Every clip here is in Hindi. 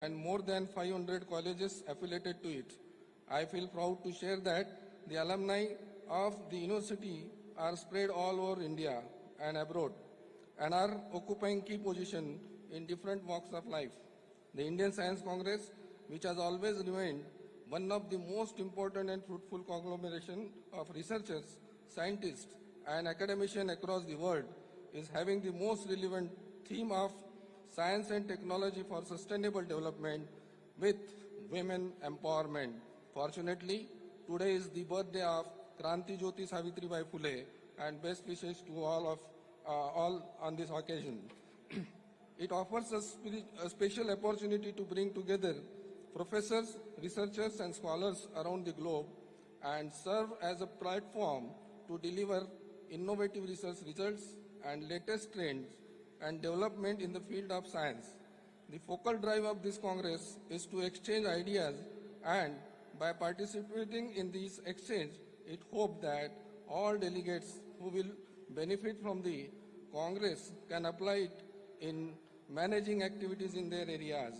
and more than 500 colleges affiliated to it. I feel proud to share that the alumni of the university are spread all over India and abroad and are occupying key positions in different walks of life. The Indian Science Congress, which has always remained one of the most important and fruitful conglomeration of researchers, scientists, and academicians across the world, is having the most relevant theme of science and technology for sustainable development with women empowerment. Fortunately, today is the birthday of Kranti Jyoti Savitribai Phule, and best wishes to all on this occasion. It offers us a special opportunity to bring together professors, researchers, and scholars around the globe and serve as a platform to deliver innovative research results and latest trends and development in the field of science. The focal drive of this Congress is to exchange ideas, and by participating in this exchange, it hopes that all delegates who will benefit from the Congress can apply it in managing activities in their areas.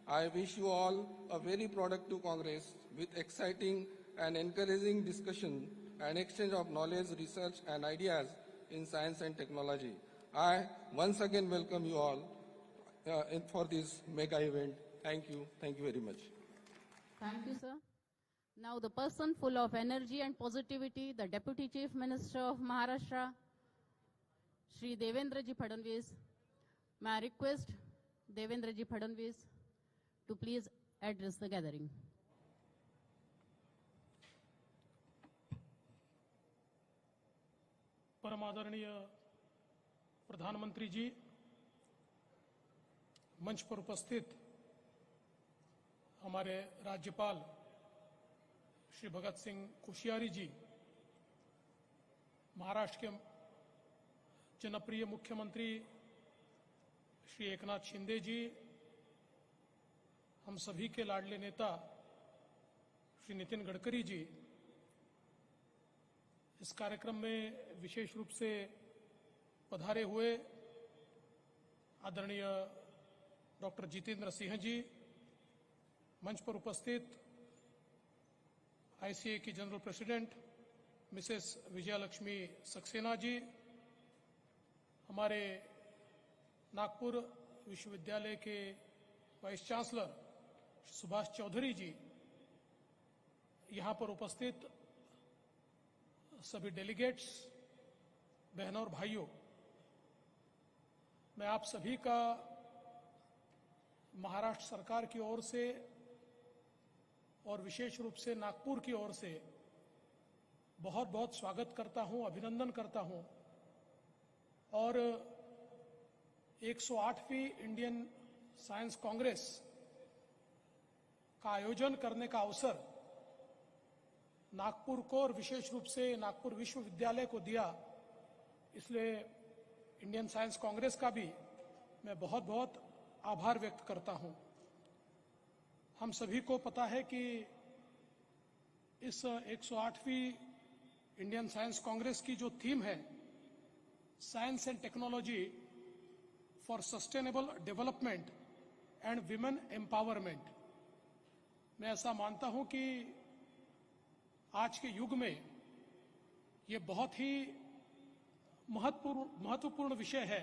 I wish you all a very productive Congress with exciting and encouraging discussion and exchange of knowledge, research, and ideas in science and technology. I once again welcome you all for this mega event. Thank you. Thank you very much. Thank you, sir. Now the person full of energy and positivity, the Deputy Chief Minister of Maharashtra, Shri Devendraji Fadnavis. May I request Devendraji Fadnavis to please address the gathering. परम आदरणीय प्रधानमंत्री जी, मंच पर उपस्थित हमारे राज्यपाल श्री भगत सिंह कोश्यारी जी, महाराष्ट्र के जनप्रिय मुख्यमंत्री श्री एकनाथ शिंदे जी, हम सभी के लाडले नेता श्री नितिन गडकरी जी, इस कार्यक्रम में विशेष रूप से पधारे हुए आदरणीय डॉक्टर जितेंद्र सिंह जी, मंच पर उपस्थित आईसीए की general president Mrs Vijayalakshmi Saxena ji, हमारे नागपुर विश्वविद्यालय के वाइस चांसलर सुभाष चौधरी जी, यहाँ पर उपस्थित सभी डेलीगेट्स, बहनों और भाइयों, मैं आप सभी का महाराष्ट्र सरकार की ओर से और विशेष रूप से नागपुर की ओर से बहुत बहुत स्वागत करता हूं, अभिनंदन करता हूं और 108वीं इंडियन साइंस कांग्रेस का आयोजन करने का अवसर नागपुर को और विशेष रूप से नागपुर विश्वविद्यालय को दिया, इसलिए इंडियन साइंस कांग्रेस का भी मैं बहुत बहुत आभार व्यक्त करता हूं। हम सभी को पता है कि इस 108वीं इंडियन साइंस कांग्रेस की जो थीम है, science and technology for sustainable development and women empowerment, मैं ऐसा मानता हूं कि आज के युग में ये बहुत ही महत्वपूर्ण विषय है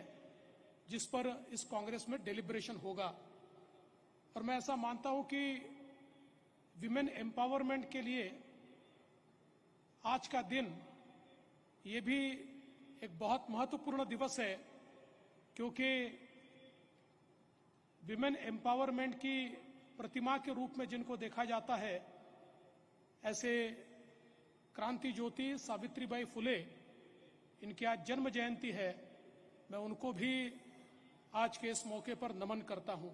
जिस पर इस कांग्रेस में डेलिब्रेशन होगा। और मैं ऐसा मानता हूं कि विमेन एम्पावरमेंट के लिए आज का दिन ये भी एक बहुत महत्वपूर्ण दिवस है, क्योंकि विमेन एम्पावरमेंट की प्रतिमा के रूप में जिनको देखा जाता है, ऐसे क्रांति ज्योति सावित्रीबाई फुले, इनकी आज जन्म जयंती है, मैं उनको भी आज के इस मौके पर नमन करता हूं।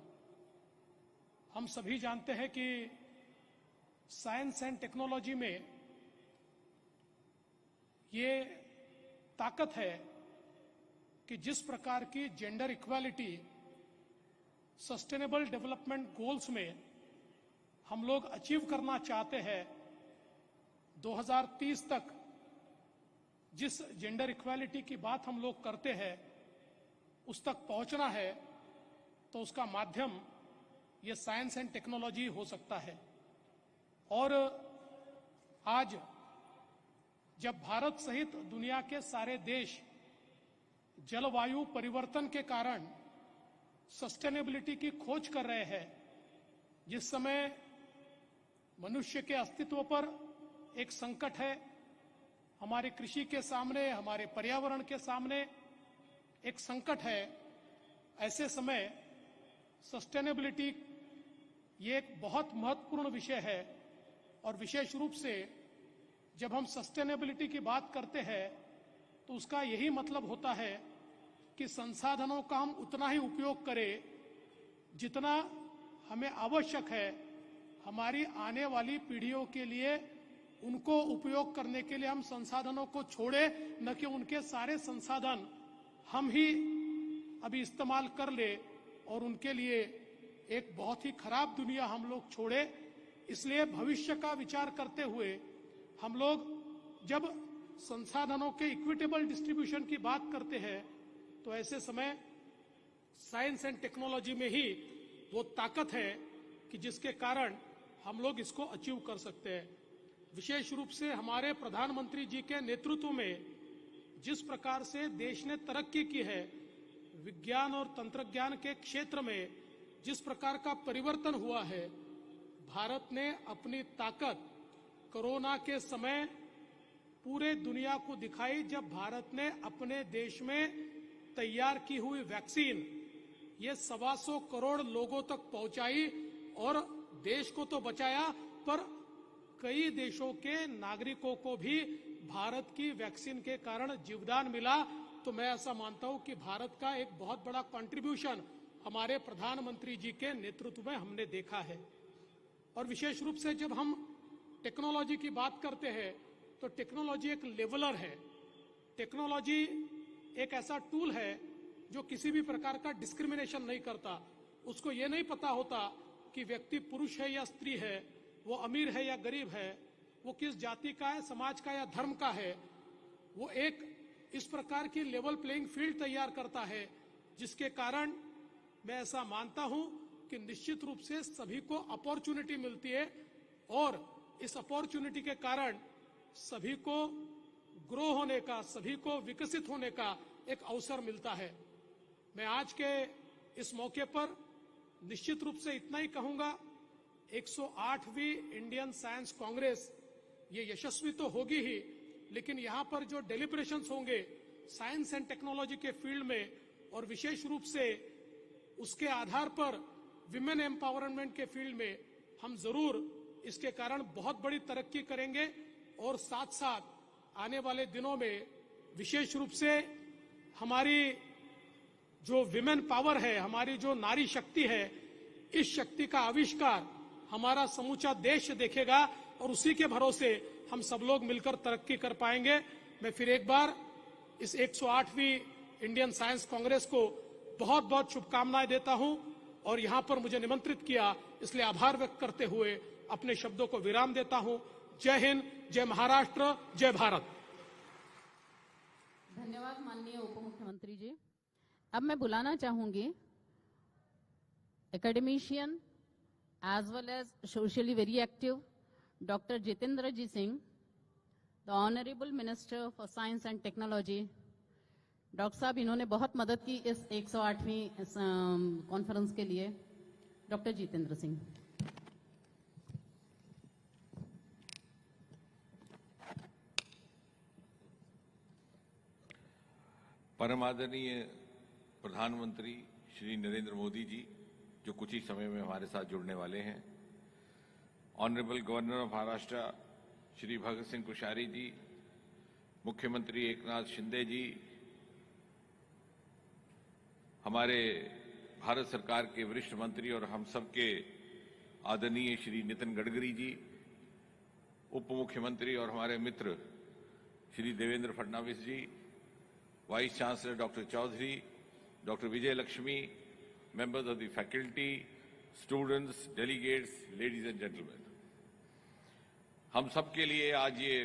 हम सभी जानते हैं कि साइंस एंड टेक्नोलॉजी में ये ताकत है कि जिस प्रकार की gender equality sustainable development goals में हम लोग अचीव करना चाहते हैं, 2030 तक जिस जेंडर इक्वालिटी की बात हम लोग करते हैं उस तक पहुंचना है, तो उसका माध्यम ये साइंस एंड टेक्नोलॉजी हो सकता है। और आज जब भारत सहित दुनिया के सारे देश जलवायु परिवर्तन के कारण सस्टेनेबिलिटी की खोज कर रहे हैं, जिस समय मनुष्य के अस्तित्व पर एक संकट है, हमारी कृषि के सामने, हमारे पर्यावरण के सामने एक संकट है, ऐसे समय सस्टेनेबिलिटी ये एक बहुत महत्वपूर्ण विषय है। और विशेष रूप से जब हम सस्टेनेबिलिटी की बात करते हैं तो उसका यही मतलब होता है कि संसाधनों का हम उतना ही उपयोग करें जितना हमें आवश्यक है, हमारी आने वाली पीढ़ियों के लिए उनको उपयोग करने के लिए हम संसाधनों को छोड़े, न कि उनके सारे संसाधन हम ही अभी इस्तेमाल कर ले और उनके लिए एक बहुत ही खराब दुनिया हम लोग छोड़े। इसलिए भविष्य का विचार करते हुए हम लोग जब संसाधनों के इक्विटेबल डिस्ट्रीब्यूशन की बात करते हैं तो ऐसे समय साइंस एंड टेक्नोलॉजी में ही वो ताकत है कि जिसके कारण हम लोग इसको अचीव कर सकते हैं। विशेष रूप से हमारे प्रधानमंत्री जी के नेतृत्व में जिस प्रकार से देश ने तरक्की की है, विज्ञान और तंत्रज्ञान के क्षेत्र में जिस प्रकार का परिवर्तन हुआ है, भारत ने अपनी ताकत कोरोना के समय पूरे दुनिया को दिखाई, जब भारत ने अपने देश में तैयार की हुई वैक्सीन ये 125 करोड़ लोगों तक पहुंचाई और देश को तो बचाया, पर कई देशों के नागरिकों को भी भारत की वैक्सीन के कारण जीवदान मिला। तो मैं ऐसा मानता हूं कि भारत का एक बहुत बड़ा कंट्रीब्यूशन हमारे प्रधानमंत्री जी के नेतृत्व में हमने देखा है। और विशेष रूप से जब हम टेक्नोलॉजी की बात करते हैं तो टेक्नोलॉजी एक लेवलर है। टेक्नोलॉजी एक ऐसा टूल है जो किसी भी प्रकार का डिस्क्रिमिनेशन नहीं करता। उसको ये नहीं पता होता कि व्यक्ति पुरुष है या स्त्री है, वो अमीर है या गरीब है, वो किस जाति का है, समाज का या धर्म का है। वो एक इस प्रकार की लेवल प्लेइंग फील्ड तैयार करता है, जिसके कारण मैं ऐसा मानता हूं कि निश्चित रूप से सभी को अपॉर्चुनिटी मिलती है और इस अपॉर्चुनिटी के कारण सभी को ग्रो होने का, सभी को विकसित होने का एक अवसर मिलता है। मैं आज के इस मौके पर निश्चित रूप से इतना ही कहूंगा, 108वीं इंडियन साइंस कांग्रेस ये यशस्वी तो होगी ही, लेकिन यहां पर जो डेलिब्रेशंस होंगे साइंस एंड टेक्नोलॉजी के फील्ड में और विशेष रूप से उसके आधार पर विमेन एम्पावरमेंट के फील्ड में हम जरूर इसके कारण बहुत बड़ी तरक्की करेंगे। और साथ साथ आने वाले दिनों में विशेष रूप से हमारी जो विमेन पावर है, हमारी जो नारी शक्ति है, इस शक्ति का आविष्कार हमारा समूचा देश देखेगा और उसी के भरोसे हम सब लोग मिलकर तरक्की कर पाएंगे। मैं फिर एक बार इस 108वीं इंडियन साइंस कांग्रेस को बहुत बहुत शुभकामनाएं देता हूं और यहां पर मुझे निमंत्रित किया, इसलिए आभार व्यक्त करते हुए अपने शब्दों को विराम देता हूं। जय हिंद, जय महाराष्ट्र, जय भारत। धन्यवाद माननीय उप मुख्यमंत्री जी। अब मैं बुलाना चाहूंगी academician as well as socially very active doctor Jitendra ji Singh, the honourable minister for science and technology. Doctor साहब, इन्होंने बहुत मदद की इस 108वीं कॉन्फ्रेंस के लिए। डॉक्टर जितेंद्र सिंह। परम आदरणीय प्रधानमंत्री श्री नरेंद्र मोदी जी, जो कुछ ही समय में हमारे साथ जुड़ने वाले हैं, honourable governor of Maharashtra Shri Bhagat Singh Koshyari ji, मुख्यमंत्री एकनाथ शिंदे जी, हमारे भारत सरकार के वरिष्ठ मंत्री और हम सबके आदरणीय श्री नितिन गडकरी जी, उप मुख्यमंत्री और हमारे मित्र Shri Devendra Fadnavis ji, vice chancellor doctor Chaudhary, doctor Vijay Lakshmi, members of the faculty, students, delegates, ladies and gentlemen, हम सब के लिए आज ये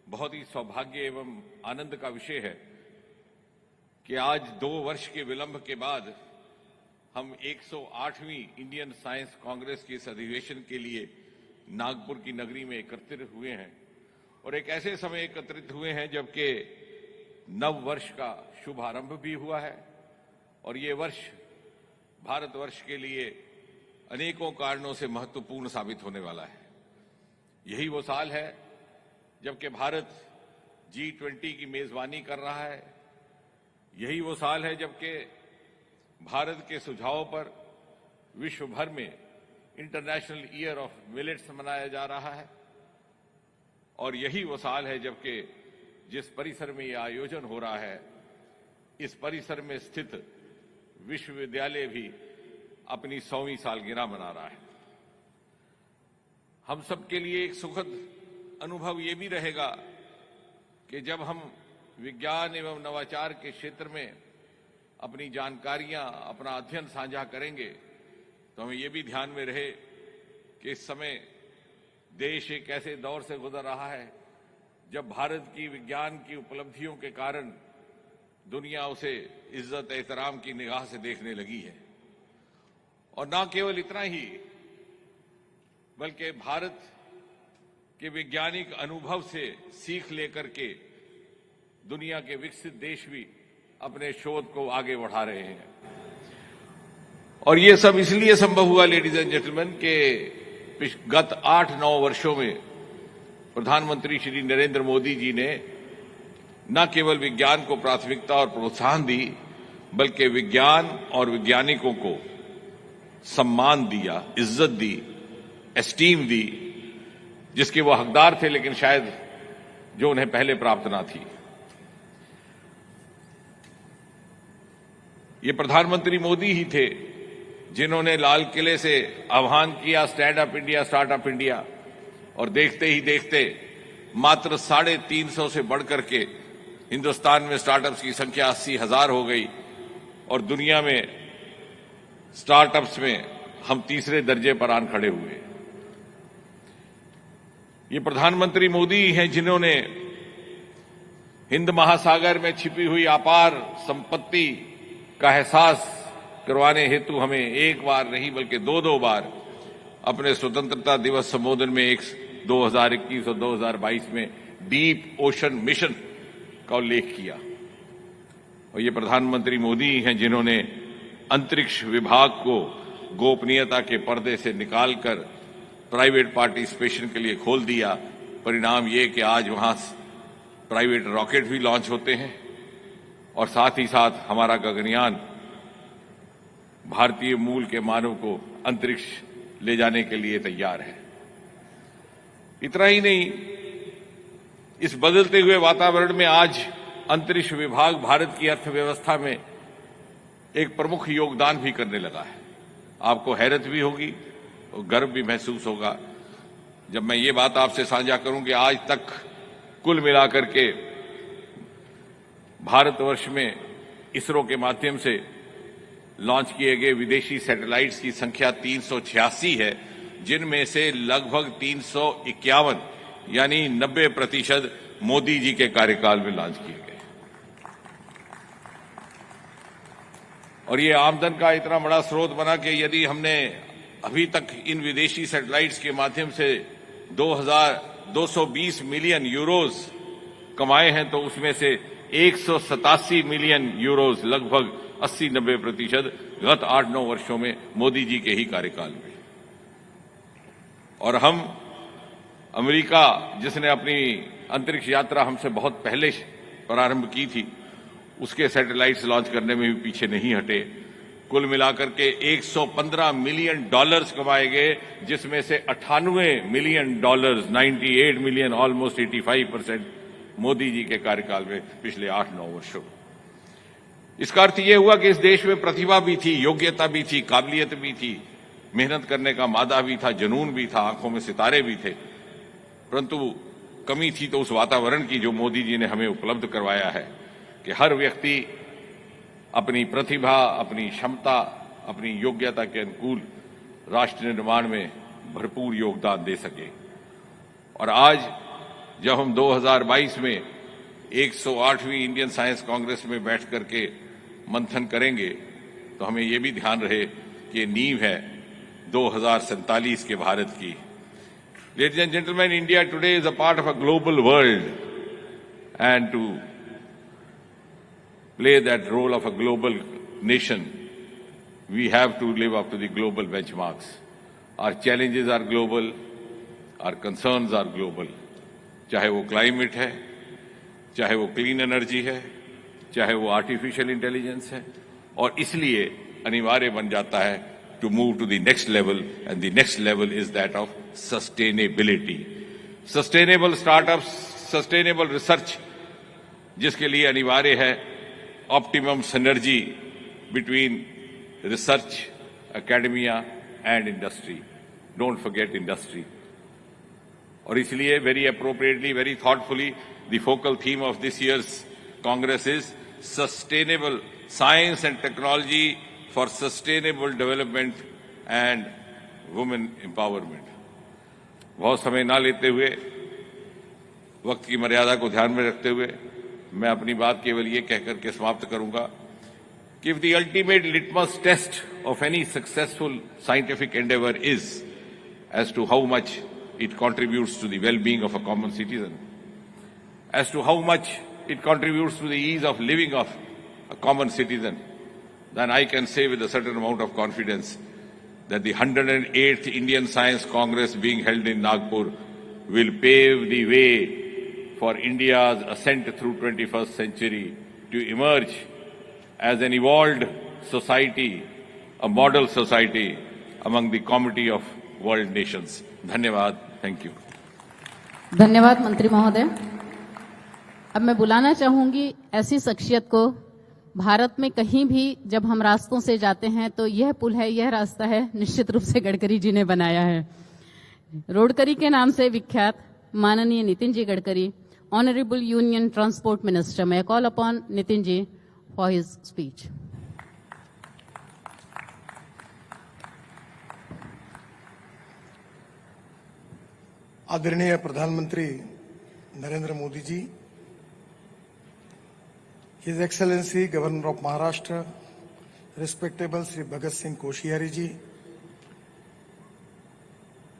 बहुत ही सौभाग्य एवं आनंद का विषय है कि आज 2 वर्ष के विलंब के बाद हम 108वीं इंडियन साइंस कांग्रेस के इस अधिवेशन के लिए नागपुर की नगरी में एकत्रित हुए हैं और एक ऐसे समय एकत्रित हुए हैं जबकि नव वर्ष का शुभारंभ भी हुआ है और ये वर्ष भारतवर्ष के लिए अनेकों कारणों से महत्वपूर्ण साबित होने वाला है। यही वो साल है जबकि भारत G20 की मेजबानी कर रहा है। यही वो साल है जबकि भारत के सुझाव पर विश्व भर में इंटरनेशनल ईयर ऑफ मिलेट्स मनाया जा रहा है और यही वो साल है जबकि जिस परिसर में यह आयोजन हो रहा है इस परिसर में स्थित विश्वविद्यालय भी अपनी 100वीं सालगिरह मना रहा है। हम सबके लिए एक सुखद अनुभव ये भी रहेगा कि जब हम विज्ञान एवं नवाचार के क्षेत्र में अपनी जानकारियां, अपना अध्ययन साझा करेंगे तो हमें ये भी ध्यान में रहे कि इस समय देश एक ऐसे दौर से गुजर रहा है जब भारत की विज्ञान की उपलब्धियों के कारण दुनिया उसे इज्जत एहतराम की निगाह से देखने लगी है। और न केवल इतना ही बल्कि भारत के वैज्ञानिक अनुभव से सीख लेकर के दुनिया के विकसित देश भी अपने शोध को आगे बढ़ा रहे हैं और ये सब इसलिए संभव हुआ लेडीज एंड जेंटलमैन के गत 8-9 वर्षों में प्रधानमंत्री श्री नरेंद्र मोदी जी ने न केवल विज्ञान को प्राथमिकता और प्रोत्साहन दी बल्कि विज्ञान और वैज्ञानिकों को सम्मान दिया, इज्जत दी, एस्टीम दी जिसके वो हकदार थे लेकिन शायद जो उन्हें पहले प्राप्त ना थी। ये प्रधानमंत्री मोदी ही थे जिन्होंने लाल किले से आह्वान किया stand up India, startup India और देखते ही देखते मात्र 350 से बढ़कर के हिंदुस्तान में स्टार्टअप्स की संख्या 80,000 हो गई और दुनिया में स्टार्टअप्स में हम तीसरे दर्जे पर आन खड़े हुए। ये प्रधानमंत्री मोदी हैं जिन्होंने हिंद महासागर में छिपी हुई अपार संपत्ति का एहसास करवाने हेतु हमें एक बार नहीं बल्कि 2-2 बार अपने स्वतंत्रता दिवस संबोधन में 2021 और 2022 में डीप ओशन मिशन का उल्लेख किया। और ये प्रधानमंत्री मोदी हैं जिन्होंने अंतरिक्ष विभाग को गोपनीयता के पर्दे से निकालकर प्राइवेट पार्टिसिपेशन के लिए खोल दिया। परिणाम ये कि आज वहां प्राइवेट रॉकेट भी लॉन्च होते हैं और साथ ही साथ हमारा गगनयान भारतीय मूल के मानव को अंतरिक्ष ले जाने के लिए तैयार है। इतना ही नहीं, इस बदलते हुए वातावरण में आज अंतरिक्ष विभाग भारत की अर्थव्यवस्था में एक प्रमुख योगदान भी करने लगा है। आपको हैरत भी होगी और गर्व भी महसूस होगा जब मैं ये बात आपसे साझा करूं कि आज तक कुल मिलाकर के भारतवर्ष में इसरो के माध्यम से लॉन्च किए गए विदेशी सैटेलाइट्स की संख्या 386 है, जिनमें से लगभग 351 यानी 90% मोदी जी के कार्यकाल में लॉन्च किए गए। और ये आमदन का इतना बड़ा स्रोत बना कि यदि हमने अभी तक इन विदेशी सैटेलाइट्स के माध्यम से 220 मिलियन यूरोज कमाए हैं तो उसमें से 187 मिलियन यूरोज लगभग 80-90% गत 8-9 वर्षों में मोदी जी के ही कार्यकाल में। और हम अमेरिका जिसने अपनी अंतरिक्ष यात्रा हमसे बहुत पहले प्रारंभ की थी उसके सैटेलाइट्स लॉन्च करने में भी पीछे नहीं हटे। कुल मिलाकर के 115 मिलियन डॉलर्स कमाए गए जिसमें से 98 million dollars 98 million almost 85% Modi ji के कार्यकाल में पिछले 8-9 वर्षों। इसका अर्थ यह हुआ कि इस देश में प्रतिभा भी थी, योग्यता भी थी, काबिलियत भी थी, मेहनत करने का मादा भी था, जुनून भी था, आंखों में सितारे भी थे। परंतु कमी थी तो उस वातावरण की जो मोदी जी ने हमें उपलब्ध करवाया है कि हर व्यक्ति अपनी प्रतिभा, अपनी क्षमता, अपनी योग्यता के अनुकूल राष्ट्र निर्माण में भरपूर योगदान दे सके। और आज जब हम 2022 में 108वीं इंडियन साइंस कांग्रेस में बैठ करके मंथन करेंगे तो हमें ये भी ध्यान रहे कि ये नींव है 2047 के भारत की। Ladies and gentlemen, India today is a part of a global world, and to play that role of a global nation, we have to live up to the global benchmarks. Our challenges are global, our concerns are global. चाहे वो क्लाइमेट है, चाहे वो क्लीन एनर्जी है, चाहे वो आर्टिफिशियल इंटेलिजेंस है, और इसलिए अनिवार्य बन जाता है to move to the next level, and the next level is that of sustainability. Sustainable startups, sustainable research, जिसके लिए अनिवार्य है optimum synergy between research, academia and industry. Don't forget industry. और इसलिए very appropriately, very thoughtfully, the focal theme of this year's Congress is sustainable science and technology for sustainable development and women empowerment. बहुत समय ना लेते हुए, वक्त की मर्यादा को ध्यान में रखते हुए, मैं अपनी बात केवल ये कहकर के समाप्त करूंगा कि if the ultimate litmus test of any successful scientific endeavor is as to how much it contributes to the well-being of a common citizen, as to how much it contributes to the ease of living of a common citizen, then I can say with a certain amount of confidence that the 108th Indian Science Congress being held in Nagpur will pave the way for India's ascent through 21st century to emerge as an evolved society, a model society among the comity of world nations. धन्यवाद. Thank you. धन्यवाद मंत्री महोदय। अब मैं बुलाना चाहूंगी ऐसी शख्सियत को, भारत में कहीं भी जब हम रास्तों से जाते हैं तो यह पुल है, यह रास्ता है, निश्चित रूप से गडकरी जी ने बनाया है। रोडकरी के नाम से विख्यात माननीय Nitin ji Gadkari, honourable union transport minister, मैं call upon Nitin ji for his speech. आदरणीय प्रधानमंत्री Narendra Modi ji, His Excellency Governor of Maharashtra, respectable Sri Bhagat Singh Koshiyari ji,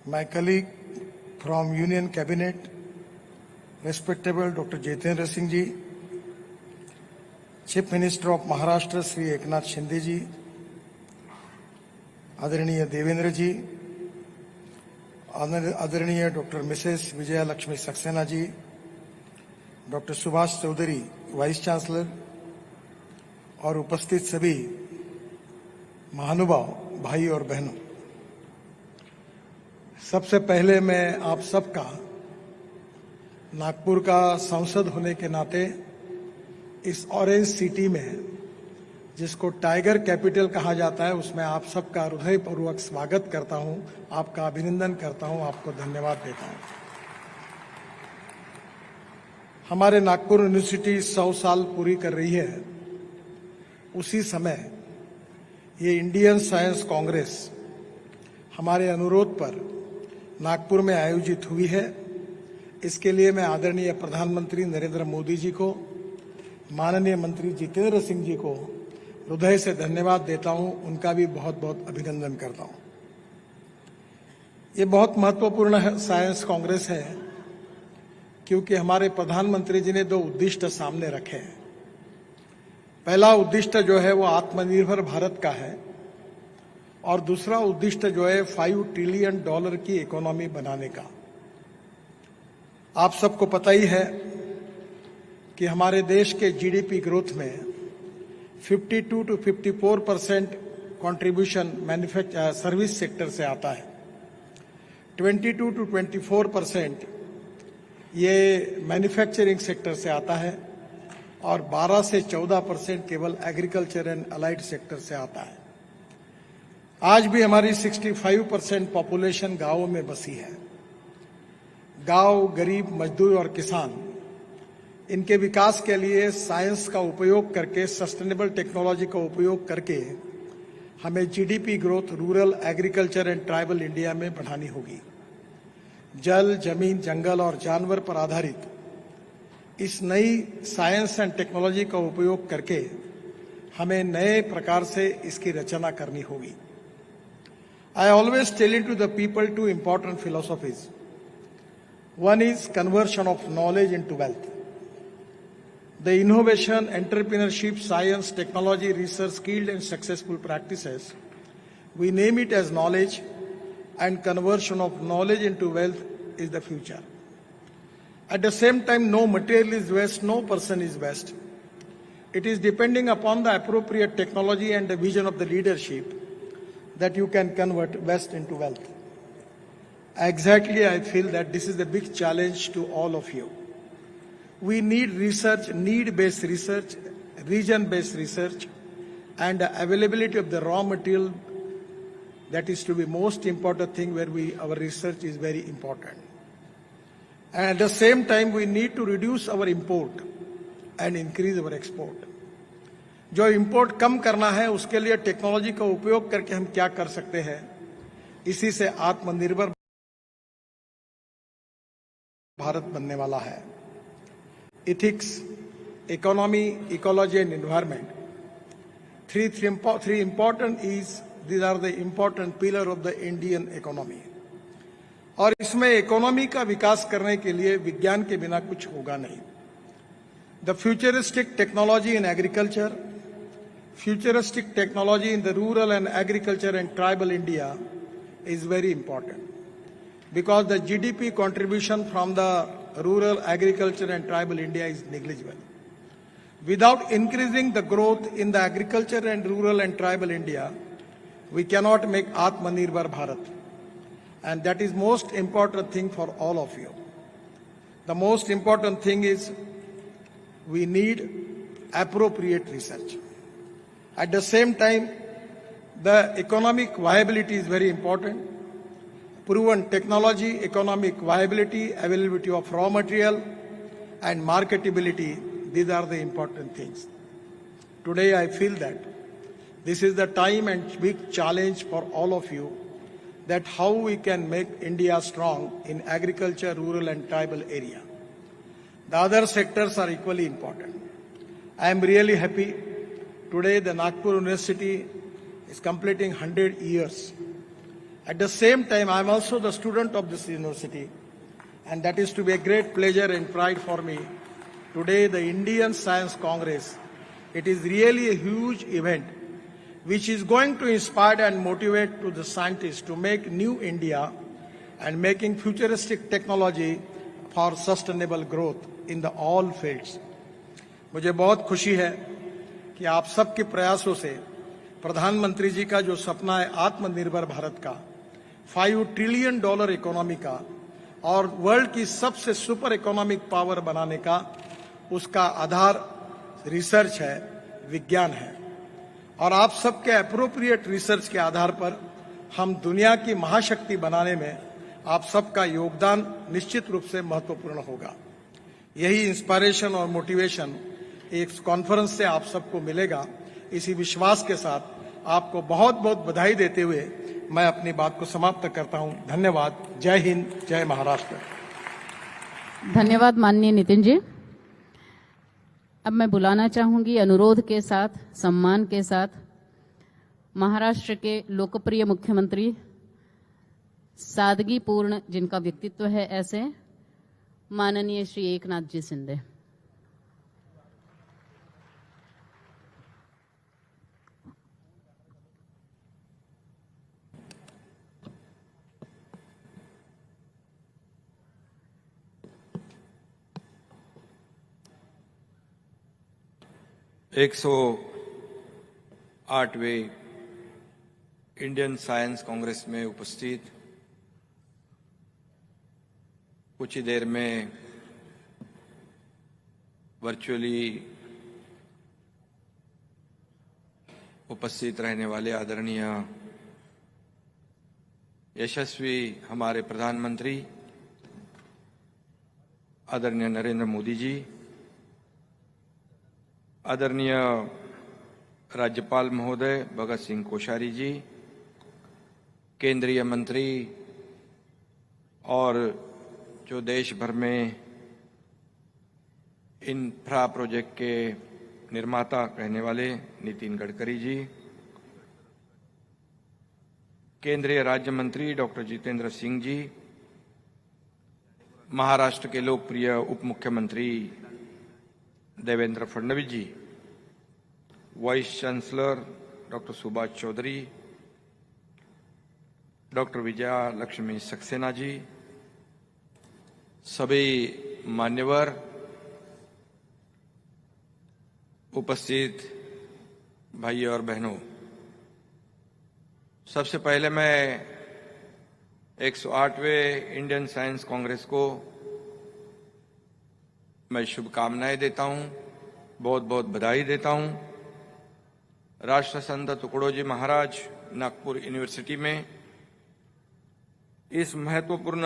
my colleague from Union Cabinet, respectable Dr. Jitendra Singh ji, Chief Minister of Maharashtra Sri Eknath Shinde ji, आदरणीय देवेंद्र जी, आदरणीय doctor Mrs Vijaya Lakshmi Saxena ji, doctor Subhash Chaudhary vice chancellor और उपस्थित सभी महानुभाव भाई और बहनों, सबसे पहले मैं आप सबका नागपुर का सांसद होने के नाते इस ऑरेंज सिटी में, जिसको टाइगर कैपिटल कहा जाता है, उसमें आप सबका हृदयपूर्वक स्वागत करता हूं, आपका अभिनंदन करता हूं, आपको धन्यवाद देता हूं। हमारे नागपुर यूनिवर्सिटी 100 साल पूरी कर रही है, उसी समय ये इंडियन साइंस कांग्रेस हमारे अनुरोध पर नागपुर में आयोजित हुई है। इसके लिए मैं आदरणीय प्रधानमंत्री नरेंद्र मोदी जी को, माननीय मंत्री जितेंद्र सिंह जी को हृदय से धन्यवाद देता हूं, उनका भी बहुत बहुत अभिनंदन करता हूं। ये बहुत महत्वपूर्ण साइंस कांग्रेस है क्योंकि हमारे प्रधानमंत्री जी ने 2 उद्दिष्ट सामने रखे हैं। पहला उद्दिष्ट जो है वो आत्मनिर्भर भारत का है, और दूसरा उद्दिष्ट जो है $5 ट्रिलियन की इकोनॉमी बनाने का। आप सबको पता ही है कि हमारे देश के जीडीपी ग्रोथ में 52 to 54% कंट्रीब्यूशन सर्विस सेक्टर से आता है, 22 to 24% ये मैन्युफैक्चरिंग सेक्टर से आता है, और 12 से 14% केवल एग्रीकल्चर एंड अलाइड सेक्टर से आता है। आज भी हमारी 65% पॉपुलेशन गांवों में बसी है। गांव, गरीब, मजदूर और किसान, इनके विकास के लिए साइंस का उपयोग करके, सस्टेनेबल टेक्नोलॉजी का उपयोग करके हमें GDP growth rural, agriculture and tribal India में बढ़ानी होगी। जल, जमीन, जंगल और जानवर पर आधारित इस नई साइंस एंड टेक्नोलॉजी का उपयोग करके हमें नए प्रकार से इसकी रचना करनी होगी। I always tell it to the people two important philosophies. One is conversion of knowledge into wealth. The innovation, entrepreneurship, science, technology, research, skilled and successful practices, we name it as knowledge, and conversion of knowledge into wealth is the future. At the same time, no material is waste, no person is waste. It is depending upon the appropriate technology and the vision of the leadership that you can convert waste into wealth. Exactly, I feel that this is the big challenge to all of you. We need research, need-based research, region-based research, and the availability of the raw material. That is to be most important thing where our research is very important. And at the same time, we need to reduce our import and increase our export. जो इंपोर्ट कम करना है उसके लिए टेक्नोलॉजी का उपयोग करके हम क्या कर सकते हैं, इसी से आत्मनिर्भर भारत बनने वाला है. Ethics, economy, ecology and environment. Three important is, these are the important pillar of the Indian economy. और इसमें इकोनॉमी का विकास करने के लिए विज्ञान के बिना कुछ होगा नहीं. The futuristic technology in agriculture, futuristic technology in the rural and agriculture and tribal India is very important, because the GDP contribution from the rural agriculture and tribal India is negligible. Without increasing the growth in the agriculture and rural and tribal India, we cannot make Atmanirbhar Bharat. And that is most important thing for all of you. The most important thing is we need appropriate research. At the same time, the economic viability is very important. Proven technology, economic viability, availability of raw material, and marketability, these are the important things. Today I feel that this is the time and big challenge for all of you, that how we can make India strong in agriculture, rural and tribal area. The other sectors are equally important. I am really happy. Today the Nagpur University is completing 100 years. At the same time, I am also the student of this university, and that is to be a great pleasure and pride for me. Today the Indian Science Congress, it is really a huge event which is going to inspire and motivate to the scientists to make new India and making futuristic technology for sustainable growth in the all fields. मुझे बहुत खुशी है कि आप सबके प्रयासों से प्रधानमंत्री जी का जो सपना है आत्मनिर्भर भारत का, $5 ट्रिलियन इकोनॉमी का और वर्ल्ड की सबसे सुपर इकोनॉमिक पावर बनाने का, उसका आधार रिसर्च है, विज्ञान है. और आप सबके एप्रोप्रिएट रिसर्च के आधार पर हम दुनिया की महाशक्ति बनाने में आप सबका योगदान निश्चित रूप से महत्वपूर्ण होगा. यही इंस्पिरेशन और मोटिवेशन एक कॉन्फ्रेंस से आप सबको मिलेगा. इसी विश्वास के साथ आपको बहुत बहुत बधाई देते हुए मैं अपनी बात को समाप्त करता हूं. धन्यवाद. जय हिंद, जय महाराष्ट्र. धन्यवाद माननीय नितिन जी. अब मैं बुलाना चाहूंगी अनुरोध के साथ, सम्मान के साथ, महाराष्ट्र के लोकप्रिय मुख्यमंत्री, सादगीपूर्ण जिनका व्यक्तित्व है, ऐसे माननीय श्री एकनाथ जी शिंदे. एक 108वें इंडियन साइंस कांग्रेस में उपस्थित, कुछ ही देर में वर्चुअली उपस्थित रहने वाले आदरणीय यशस्वी हमारे प्रधानमंत्री आदरणीय नरेंद्र मोदी जी, आदरणीय राज्यपाल महोदय भगत सिंह कोश्यारी जी, केंद्रीय मंत्री और जो देश भर में इंफ्रा प्रोजेक्ट के निर्माता कहने वाले नितिन गडकरी जी, केंद्रीय राज्य मंत्री डॉक्टर जितेंद्र सिंह जी, महाराष्ट्र के लोकप्रिय उप मुख्यमंत्री Devendra Fadnavis ji, vice chancellor doctor Subhash Chaudhary, doctor Vijaya Lakshmi Saxena ji, सभी मान्यवर, उपस्थित भाई और बहनों, सबसे पहले मैं 108वें इंडियन साइंस कांग्रेस को मैं शुभकामनाएं देता हूं, बहुत बहुत बधाई देता हूं। राष्ट्र संत तुकडोजी महाराज नागपुर यूनिवर्सिटी में इस महत्वपूर्ण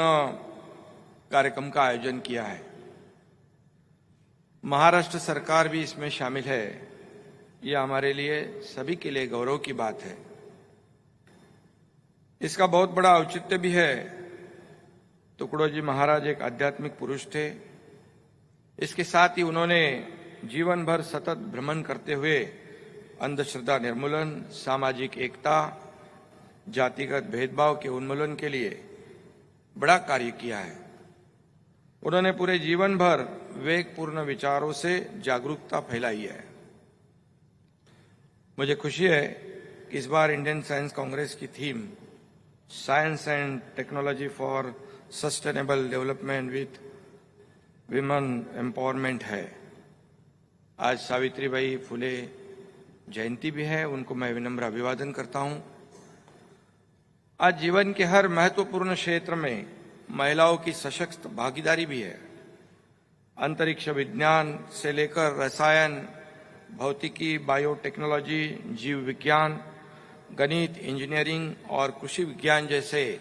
कार्यक्रम का आयोजन किया है। महाराष्ट्र सरकार भी इसमें शामिल है। यह हमारे लिए सभी के लिए गौरव की बात है। इसका बहुत बड़ा औचित्य भी है। तुकडोजी महाराज एक आध्यात्मिक पुरुष थे। इसके साथ ही उन्होंने जीवन भर सतत भ्रमण करते हुए अंधश्रद्धा निर्मूलन, सामाजिक एकता, जातिगत भेदभाव के उन्मूलन के लिए बड़ा कार्य किया है। उन्होंने पूरे जीवन भर विवेकपूर्ण विचारों से जागरूकता फैलाई है। मुझे खुशी है कि इस बार इंडियन साइंस कांग्रेस की theme science and technology for sustainable development with women empowerment है। आज सावित्रीबाई फुले जयंती भी है, उनको मैं विनम्र अभिवादन करता हूं। आज जीवन के हर महत्वपूर्ण क्षेत्र में महिलाओं की सशक्त भागीदारी भी है। अंतरिक्ष विज्ञान से लेकर रसायन, भौतिकी, बायोटेक्नोलॉजी, जीव विज्ञान, गणित, इंजीनियरिंग और कृषि विज्ञान जैसे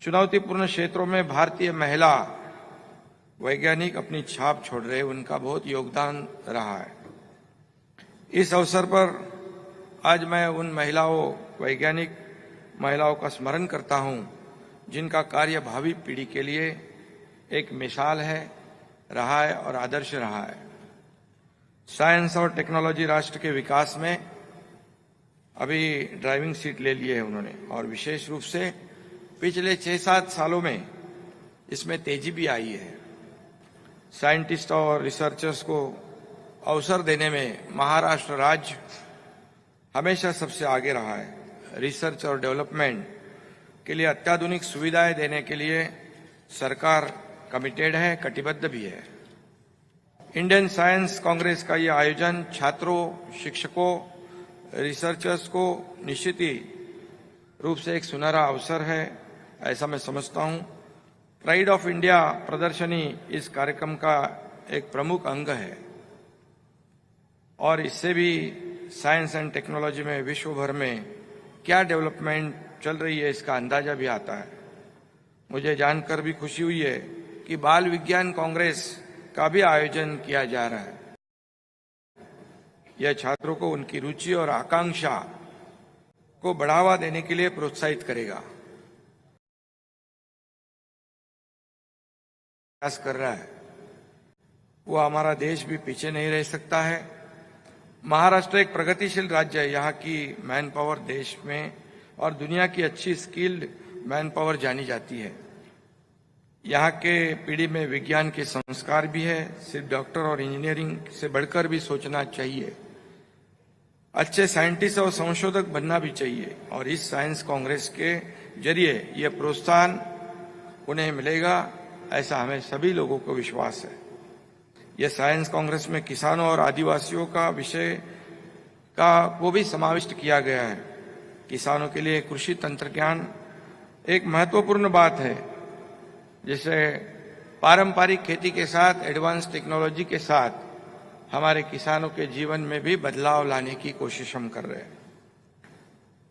चुनौतीपूर्ण क्षेत्रों में भारतीय महिला वैज्ञानिक अपनी छाप छोड़ रहे, उनका बहुत योगदान रहा है। इस अवसर पर आज मैं उन वैज्ञानिक महिलाओं का स्मरण करता हूं, जिनका कार्य भावी पीढ़ी के लिए एक मिसाल है, रहा है और आदर्श रहा है। साइंस और टेक्नोलॉजी राष्ट्र के विकास में अभी ड्राइविंग सीट ले लिए है उन्होंने, और विशेष रूप से पिछले 6-7 सालों में इसमें तेजी भी आई है। साइंटिस्ट और रिसर्चर्स को अवसर देने में महाराष्ट्र राज्य हमेशा सबसे आगे रहा है। रिसर्च और डेवलपमेंट के लिए अत्याधुनिक सुविधाएं देने के लिए सरकार कमिटेड है, कटिबद्ध भी है। इंडियन साइंस कांग्रेस का यह आयोजन छात्रों, शिक्षकों, रिसर्चर्स को निश्चित ही रूप से एक सुनहरा अवसर है, ऐसा मैं समझता हूं। प्राइड ऑफ इंडिया प्रदर्शनी इस कार्यक्रम का एक प्रमुख अंग है और इससे भी साइंस एंड टेक्नोलॉजी में विश्व भर में क्या डेवलपमेंट चल रही है इसका अंदाजा भी आता है। मुझे जानकर भी खुशी हुई है कि बाल विज्ञान कांग्रेस का भी आयोजन किया जा रहा है। यह छात्रों को उनकी रुचि और आकांक्षा को बढ़ावा देने के लिए प्रोत्साहित करेगा। प्रयास कर रहा है, वो हमारा देश भी पीछे नहीं रह सकता है। महाराष्ट्र एक प्रगतिशील राज्य है। यहाँ की मैन पावर देश में और दुनिया की अच्छी स्किल्ड मैन पावर जानी जाती है। यहाँ के पीढ़ी में विज्ञान के संस्कार भी है। सिर्फ डॉक्टर और इंजीनियरिंग से बढ़कर भी सोचना चाहिए। अच्छे साइंटिस्ट और संशोधक बनना भी चाहिए और इस साइंस कांग्रेस के जरिए यह प्रोत्साहन उन्हें मिलेगा, ऐसा हमें सभी लोगों को विश्वास है। यह साइंस कांग्रेस में किसानों और आदिवासियों का विषय को भी समाविष्ट किया गया है। किसानों के लिए कृषि तंत्र ज्ञान एक महत्वपूर्ण बात है। जैसे पारंपरिक खेती के साथ एडवांस टेक्नोलॉजी के साथ हमारे किसानों के जीवन में भी बदलाव लाने की कोशिश हम कर रहे हैं,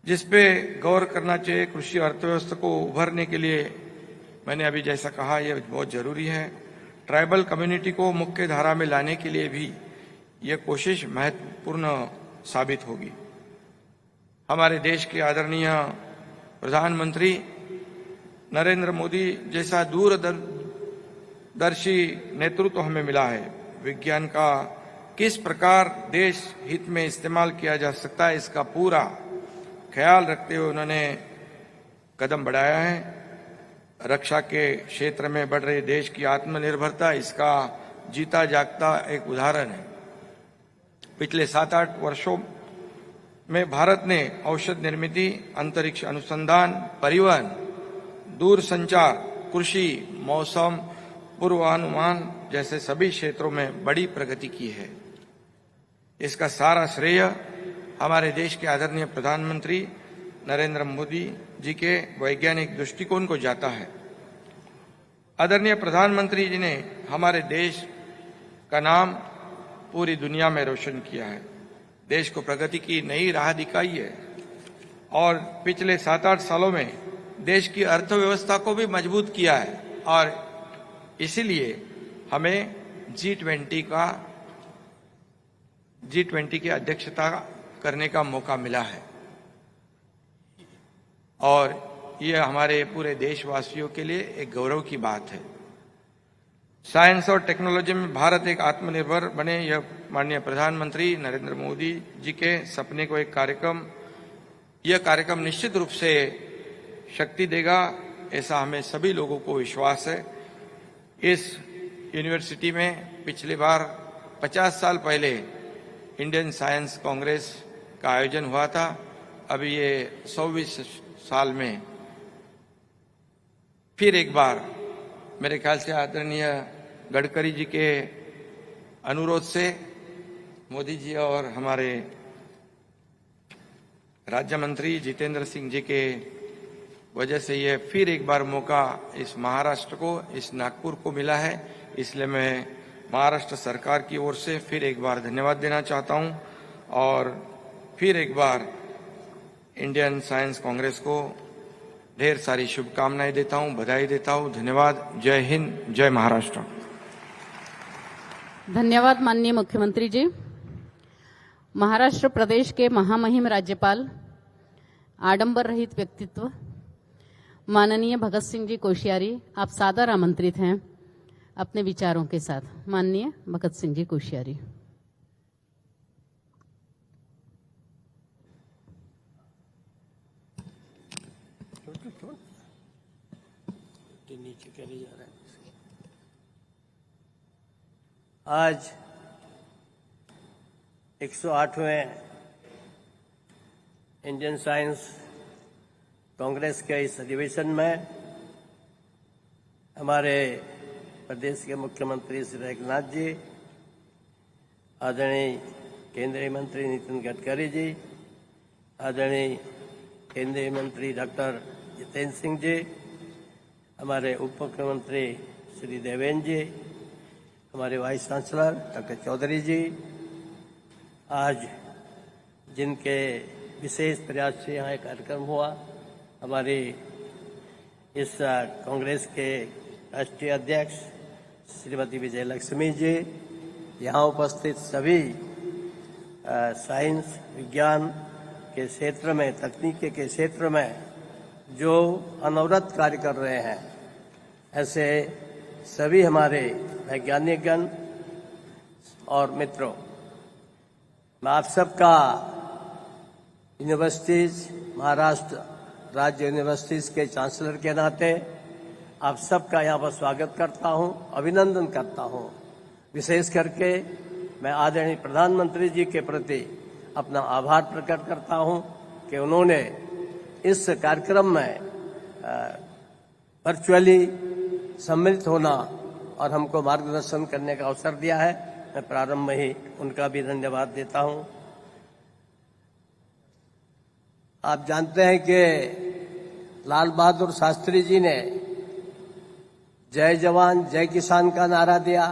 जिस पे गौर करना चाहिए। कृषि अर्थव्यवस्था को उभरने के लिए मैंने अभी जैसा कहा, यह बहुत जरूरी है। ट्राइबल कम्युनिटी को मुख्य धारा में लाने के लिए भी यह कोशिश महत्वपूर्ण साबित होगी। हमारे देश के आदरणीय प्रधानमंत्री नरेंद्र मोदी जैसा दूरदर्शी नेतृत्व हमें मिला है। विज्ञान का किस प्रकार देश हित में इस्तेमाल किया जा सकता है, इसका पूरा ख्याल रखते हुए उन्होंने कदम बढ़ाया है। रक्षा के क्षेत्र में बढ़ रही देश की आत्मनिर्भरता इसका जीता जागता एक उदाहरण है। पिछले 7-8 वर्षों में भारत ने औषध निर्मित, अंतरिक्ष अनुसंधान, परिवहन, दूरसंचार, कृषि, मौसम पूर्वानुमान जैसे सभी क्षेत्रों में बड़ी प्रगति की है। इसका सारा श्रेय हमारे देश के आदरणीय प्रधानमंत्री नरेंद्र मोदी जी के वैज्ञानिक दृष्टिकोण को जाता है। आदरणीय प्रधानमंत्री जी ने हमारे देश का नाम पूरी दुनिया में रोशन किया है, देश को प्रगति की नई राह दिखाई है और पिछले 7-8 सालों में देश की अर्थव्यवस्था को भी मजबूत किया है और इसीलिए हमें G20 की अध्यक्षता करने का मौका मिला है और यह हमारे पूरे देशवासियों के लिए एक गौरव की बात है। साइंस और टेक्नोलॉजी में भारत एक आत्मनिर्भर बने, यह माननीय प्रधानमंत्री नरेंद्र मोदी जी के सपने को यह कार्यक्रम निश्चित रूप से शक्ति देगा, ऐसा हमें सभी लोगों को विश्वास है। इस यूनिवर्सिटी में पिछली बार 50 साल पहले इंडियन साइंस कांग्रेस का आयोजन हुआ था। अभी ये 100वें साल में फिर एक बार मेरे ख्याल से आदरणीय गडकरी जी के अनुरोध से मोदी जी और हमारे राज्य मंत्री जितेंद्र सिंह जी के वजह से ये फिर एक बार मौका इस महाराष्ट्र को, इस नागपुर को मिला है। इसलिए मैं महाराष्ट्र सरकार की ओर से फिर एक बार धन्यवाद देना चाहता हूं और फिर एक बार इंडियन साइंस कांग्रेस को ढेर सारी शुभकामनाएं देता हूं, बधाई देता हूं। धन्यवाद। जय हिंद, जय महाराष्ट्र। धन्यवाद माननीय मुख्यमंत्री जी। महाराष्ट्र प्रदेश के महामहिम राज्यपाल, आडंबर रहित व्यक्तित्व माननीय भगत सिंह जी कोश्यारी, आप सादर आमंत्रित हैं अपने विचारों के साथ। माननीय भगत सिंह जी कोश्यारी। आज 108वें इंडियन साइंस कांग्रेस के इस अधिवेशन में हमारे प्रदेश के मुख्यमंत्री श्री एकनाथ जी, आदरणीय केंद्रीय मंत्री नितिन गडकरी जी, आदरणीय केंद्रीय मंत्री डॉक्टर जितेंद्र सिंह जी, हमारे उप मुख्यमंत्री श्री देवेंद्र जी, हमारे वाइस चांसलर डॉक्टर चौधरी जी, आज जिनके विशेष प्रयास से यहाँ एक कार्यक्रम हुआ, हमारे इस कांग्रेस के राष्ट्रीय अध्यक्ष श्रीमती विजय लक्ष्मी जी, यहाँ उपस्थित सभी साइंस विज्ञान के क्षेत्र में, तकनीकी के क्षेत्र में जो अनवरत कार्य कर रहे हैं, ऐसे सभी हमारे वैज्ञानिकगण और मित्रों, मैं आप सबका यूनिवर्सिटीज, महाराष्ट्र राज्य यूनिवर्सिटीज के चांसलर के नाते आप सबका यहाँ पर स्वागत करता हूँ, अभिनंदन करता हूँ। विशेष करके मैं आदरणीय प्रधानमंत्री जी के प्रति अपना आभार प्रकट करता हूँ कि उन्होंने इस कार्यक्रम में वर्चुअली सम्मिलित होना और हमको मार्गदर्शन करने का अवसर दिया है। मैं प्रारंभ में ही उनका भी धन्यवाद देता हूँ। आप जानते हैं कि लाल बहादुर शास्त्री जी ने जय जवान जय किसान का नारा दिया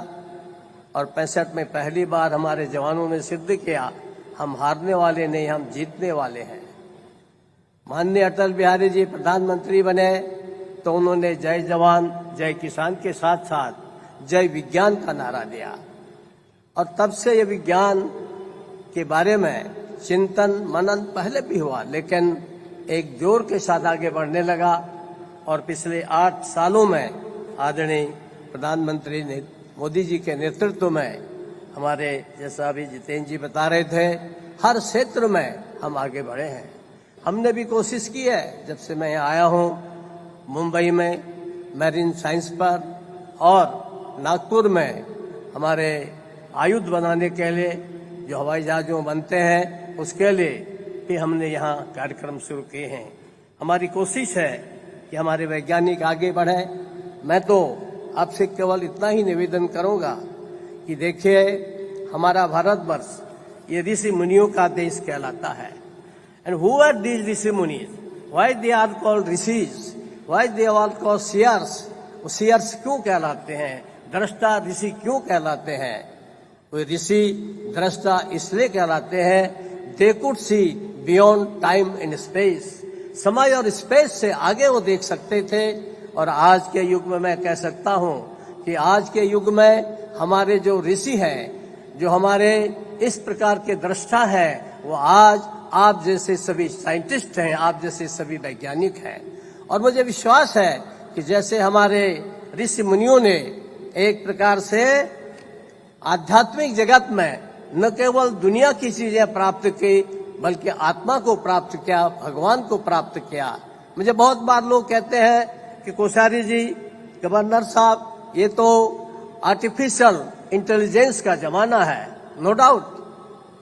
और 65 में पहली बार हमारे जवानों ने सिद्ध किया, हम हारने वाले नहीं, हम जीतने वाले हैं। माननीय अटल बिहारी जी प्रधानमंत्री बने तो उन्होंने जय जवान जय किसान के साथ साथ जय विज्ञान का नारा दिया और तब से ये विज्ञान के बारे में चिंतन मनन पहले भी हुआ, लेकिन एक जोर के साथ आगे बढ़ने लगा और पिछले 8 सालों में आदरणीय प्रधानमंत्री मोदी जी के नेतृत्व में हमारे जैसा अभी जितेंद्र जी बता रहे थे, हर क्षेत्र में हम आगे बढ़े हैं। हमने भी कोशिश की है, जब से मैं यहाँ आया हूँ, मुंबई में मैरीन साइंस पर और नागपुर में हमारे आयुध बनाने के लिए जो हवाई जहाज बनते हैं उसके लिए भी हमने यहाँ कार्यक्रम शुरू किए हैं। हमारी कोशिश है कि हमारे वैज्ञानिक आगे बढ़े। मैं तो आपसे केवल इतना ही निवेदन करूंगा कि देखिए, हमारा भारतवर्ष ये ऋषि मुनियों का देश कहलाता है। And who are these rishi munis? Why they are called rishis? Why they are called seers? वो सीयर्स क्यों कहलाते हैं? दृष्टा ऋषि क्यों कहलाते हैं? वो ऋषि दृष्टा इसलिए कहलाते हैं, they could see beyond time and space. समय और स्पेस से आगे वो देख सकते थे। और आज के युग में मैं कह सकता हूं कि आज के युग में हमारे जो ऋषि हैं, जो हमारे इस प्रकार के दृष्टा हैं, वो आज आप जैसे सभी साइंटिस्ट हैं, आप जैसे सभी वैज्ञानिक हैं। और मुझे विश्वास है कि जैसे हमारे ऋषि मुनियों ने एक प्रकार से आध्यात्मिक जगत में न केवल दुनिया की चीजें प्राप्त की, बल्कि आत्मा को प्राप्त किया, भगवान को प्राप्त किया। मुझे बहुत बार लोग कहते हैं कि कोश्यारी जी, गवर्नर साहब, ये तो आर्टिफिशियल इंटेलिजेंस का जमाना है। नो डाउट,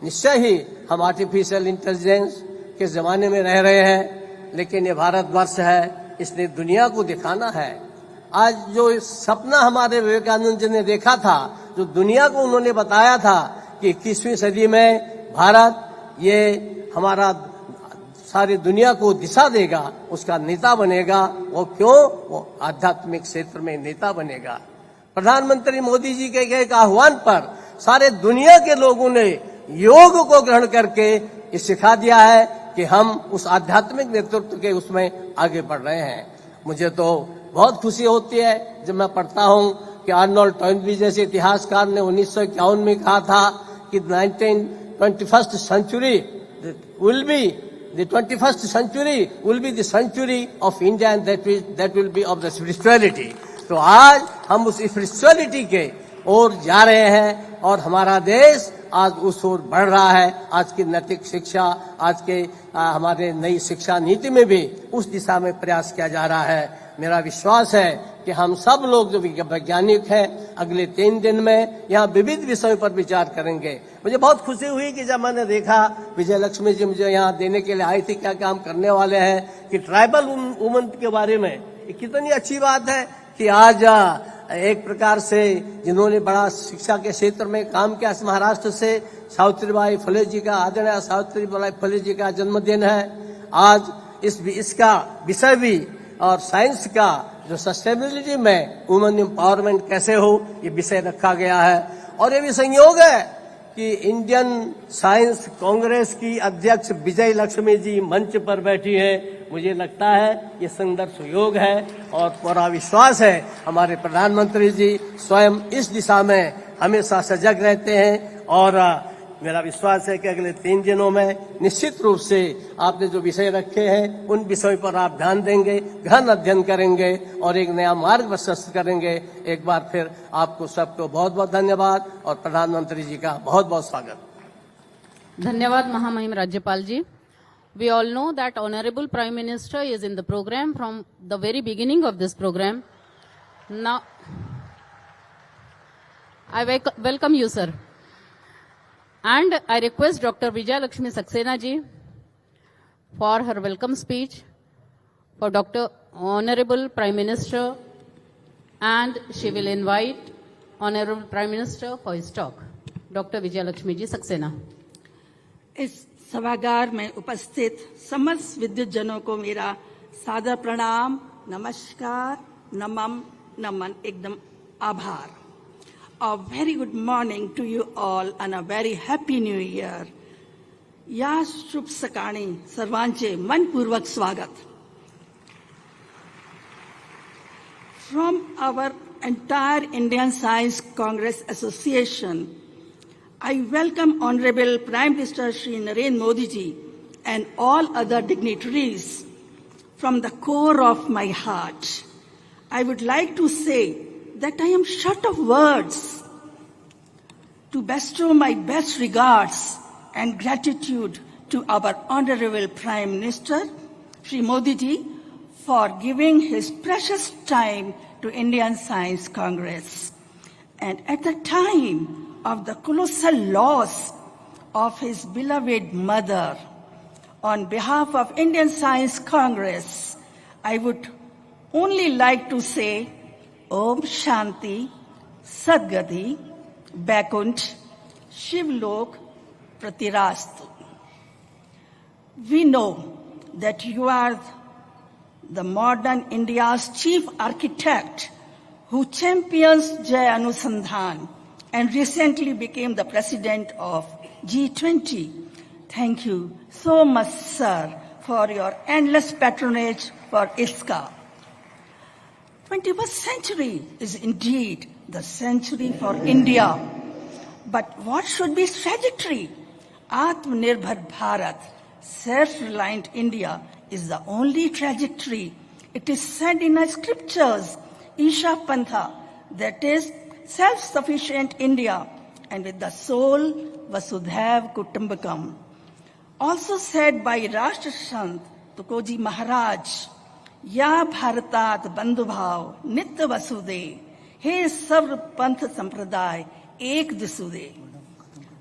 निश्चय ही हम आर्टिफिशियल इंटेलिजेंस के जमाने में रह रहे हैं, लेकिन ये भारतवर्ष है, इसने दुनिया को दिखाना है। आज जो सपना हमारे विवेकानंद जी ने देखा था, जो दुनिया को उन्होंने बताया था कि 21वीं सदी में भारत ये हमारा सारी दुनिया को दिशा देगा, उसका नेता बनेगा। वो क्यों? वो आध्यात्मिक क्षेत्र में नेता बनेगा। प्रधानमंत्री मोदी जी के एक आह्वान पर सारे दुनिया के लोगों ने योग को ग्रहण करके ये सिखा दिया है कि हम उस आध्यात्मिक नेतृत्व के उसमें आगे बढ़ रहे हैं। मुझे तो बहुत खुशी होती है जब मैं पढ़ता हूँ कि आर्नोल्ड टॉइनबी जैसे इतिहासकार ने 1951 में कहा था कि 21st century will be the 21st century will be the century of India and that will be of the spirituality। तो आज हम उस स्पिरिचुअलिटी के ओर जा रहे हैं और हमारा देश आज उस ओर बढ़ रहा है। आज की नैतिक शिक्षा, आज के हमारे नई शिक्षा नीति में भी उस दिशा में प्रयास किया जा रहा है। मेरा विश्वास है कि हम सब लोग जो वैज्ञानिक हैं, अगले 3 दिन में यहाँ विविध विषयों पर विचार करेंगे। मुझे बहुत खुशी हुई कि जब मैंने देखा विजय लक्ष्मी जी मुझे यहाँ देने के लिए आई थी, क्या काम करने वाले हैं, कि ट्राइबल वुमन के बारे में। कितनी अच्छी बात है कि आज एक प्रकार से जिन्होंने बड़ा शिक्षा के क्षेत्र में काम किया, महाराष्ट्र से सावित्रीबाई फुले जी का, आदरणीय सावित्रीबाई फुले जी का जन्मदिन है। आज इसका विषय भी और साइंस का जो सस्टेनेबिलिटी में वुमेन एम्पावरमेंट कैसे हो, ये विषय रखा गया है। और ये भी संयोग है कि इंडियन साइंस कांग्रेस की अध्यक्ष विजय लक्ष्मी जी मंच पर बैठी है। मुझे लगता है ये सुंदर सुयोग है और पूरा विश्वास है हमारे प्रधानमंत्री जी स्वयं इस दिशा में हमेशा सजग रहते हैं। और मेरा विश्वास है कि अगले 3 दिनों में निश्चित रूप से आपने जो विषय रखे हैं उन विषयों पर आप ध्यान देंगे, गहन अध्ययन करेंगे और एक नया मार्ग प्रशस्त करेंगे। एक बार फिर आपको सबको बहुत बहुत धन्यवाद और प्रधानमंत्री जी का बहुत बहुत स्वागत। धन्यवाद महामहिम राज्यपाल जी। We all know that Honorable Prime Minister is in the program from the very beginning of this program. Now, I welcome you, sir. And I request Dr. Vijay Lakshmi Saxena ji for her welcome speech for Dr. Honorable Prime Minister, and she will invite Honorable Prime Minister for his talk. Dr. Vijay Lakshmi ji Saxena. इस सभागार में उपस्थित समस्त विद्युत जनों को मेरा सादर प्रणाम, नमस्कार, नमन, एकदम आभार। A very good morning to you all and a very happy new year. या शुभ सकाळी सर्वांचे मनपूर्वक स्वागत। From our entire Indian Science Congress Association, I welcome Honorable Prime Minister Shri Narendra Modi ji and all other dignitaries from the core of my heart. I would like to say that I am short of words to bestow my best regards and gratitude to our Honorable Prime Minister, Shri Modi ji, for giving his precious time to Indian Science Congress. And at the time of the colossal loss of his beloved mother, on behalf of Indian Science Congress, I would only like to say Om Shanti, Sadgati, Vaikunt, Shivlok, Pratirastu. We know that you are the modern India's chief architect who champions Jai Anusandhan and recently became the president of G20. Thank you so much, sir, for your endless patronage for ISKA. 21st century is indeed the century for India. But what should be its trajectory? Atmanirbhar Bharat, self-reliant India, is the only trajectory. It is said in our scriptures, Isha Pantha, that is self-sufficient India, and with the soul, Vasudhaiv Kutumbakam. Also said by Rashtrasant Tukoji Maharaj, Ya Bharatat Bandhubhav Nitya Vasude, He Sarv Panth Sampraday Ek Disude.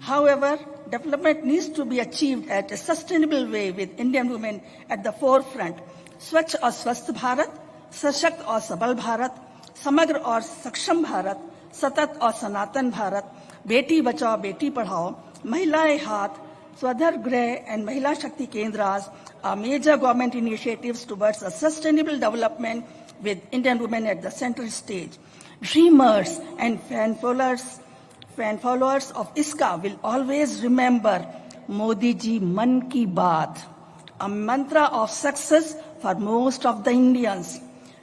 However, development needs to be achieved at a sustainable way with Indian women at the forefront. Swachh aur Swasth Bharat, Sashakt aur Sabal Bharat, Samagra aur Saksham Bharat, Satat aur Sanatan Bharat, Beti Bachao Beti Padhao, Mahilaye Haath, Swadhar Greh and Mahila Shakti Kendras are major government initiatives towards a sustainable development with Indian women at the center stage. Dreamers and fan followers of ISKA will always remember Modi ji Man Ki Baat, a mantra of success for most of the Indians.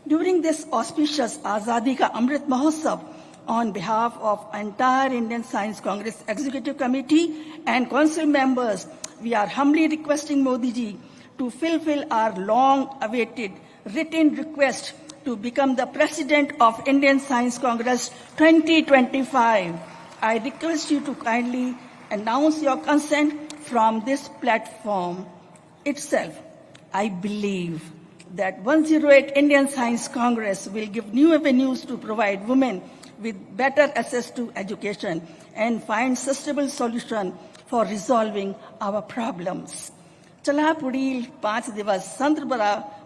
During this auspicious Azadi Ka Amrit Mahotsav, on behalf of entire Indian Science Congress Executive Committee and Council members, we are humbly requesting Modi ji to fulfill our long-awaited written request to become the President of Indian Science Congress 2025. I request you to kindly announce your consent from this platform itself. I believe that 108 Indian Science Congress will give new avenues to provide women with better access to education and find sustainable solution for resolving our problems. चला पुढील 5 दिवस संत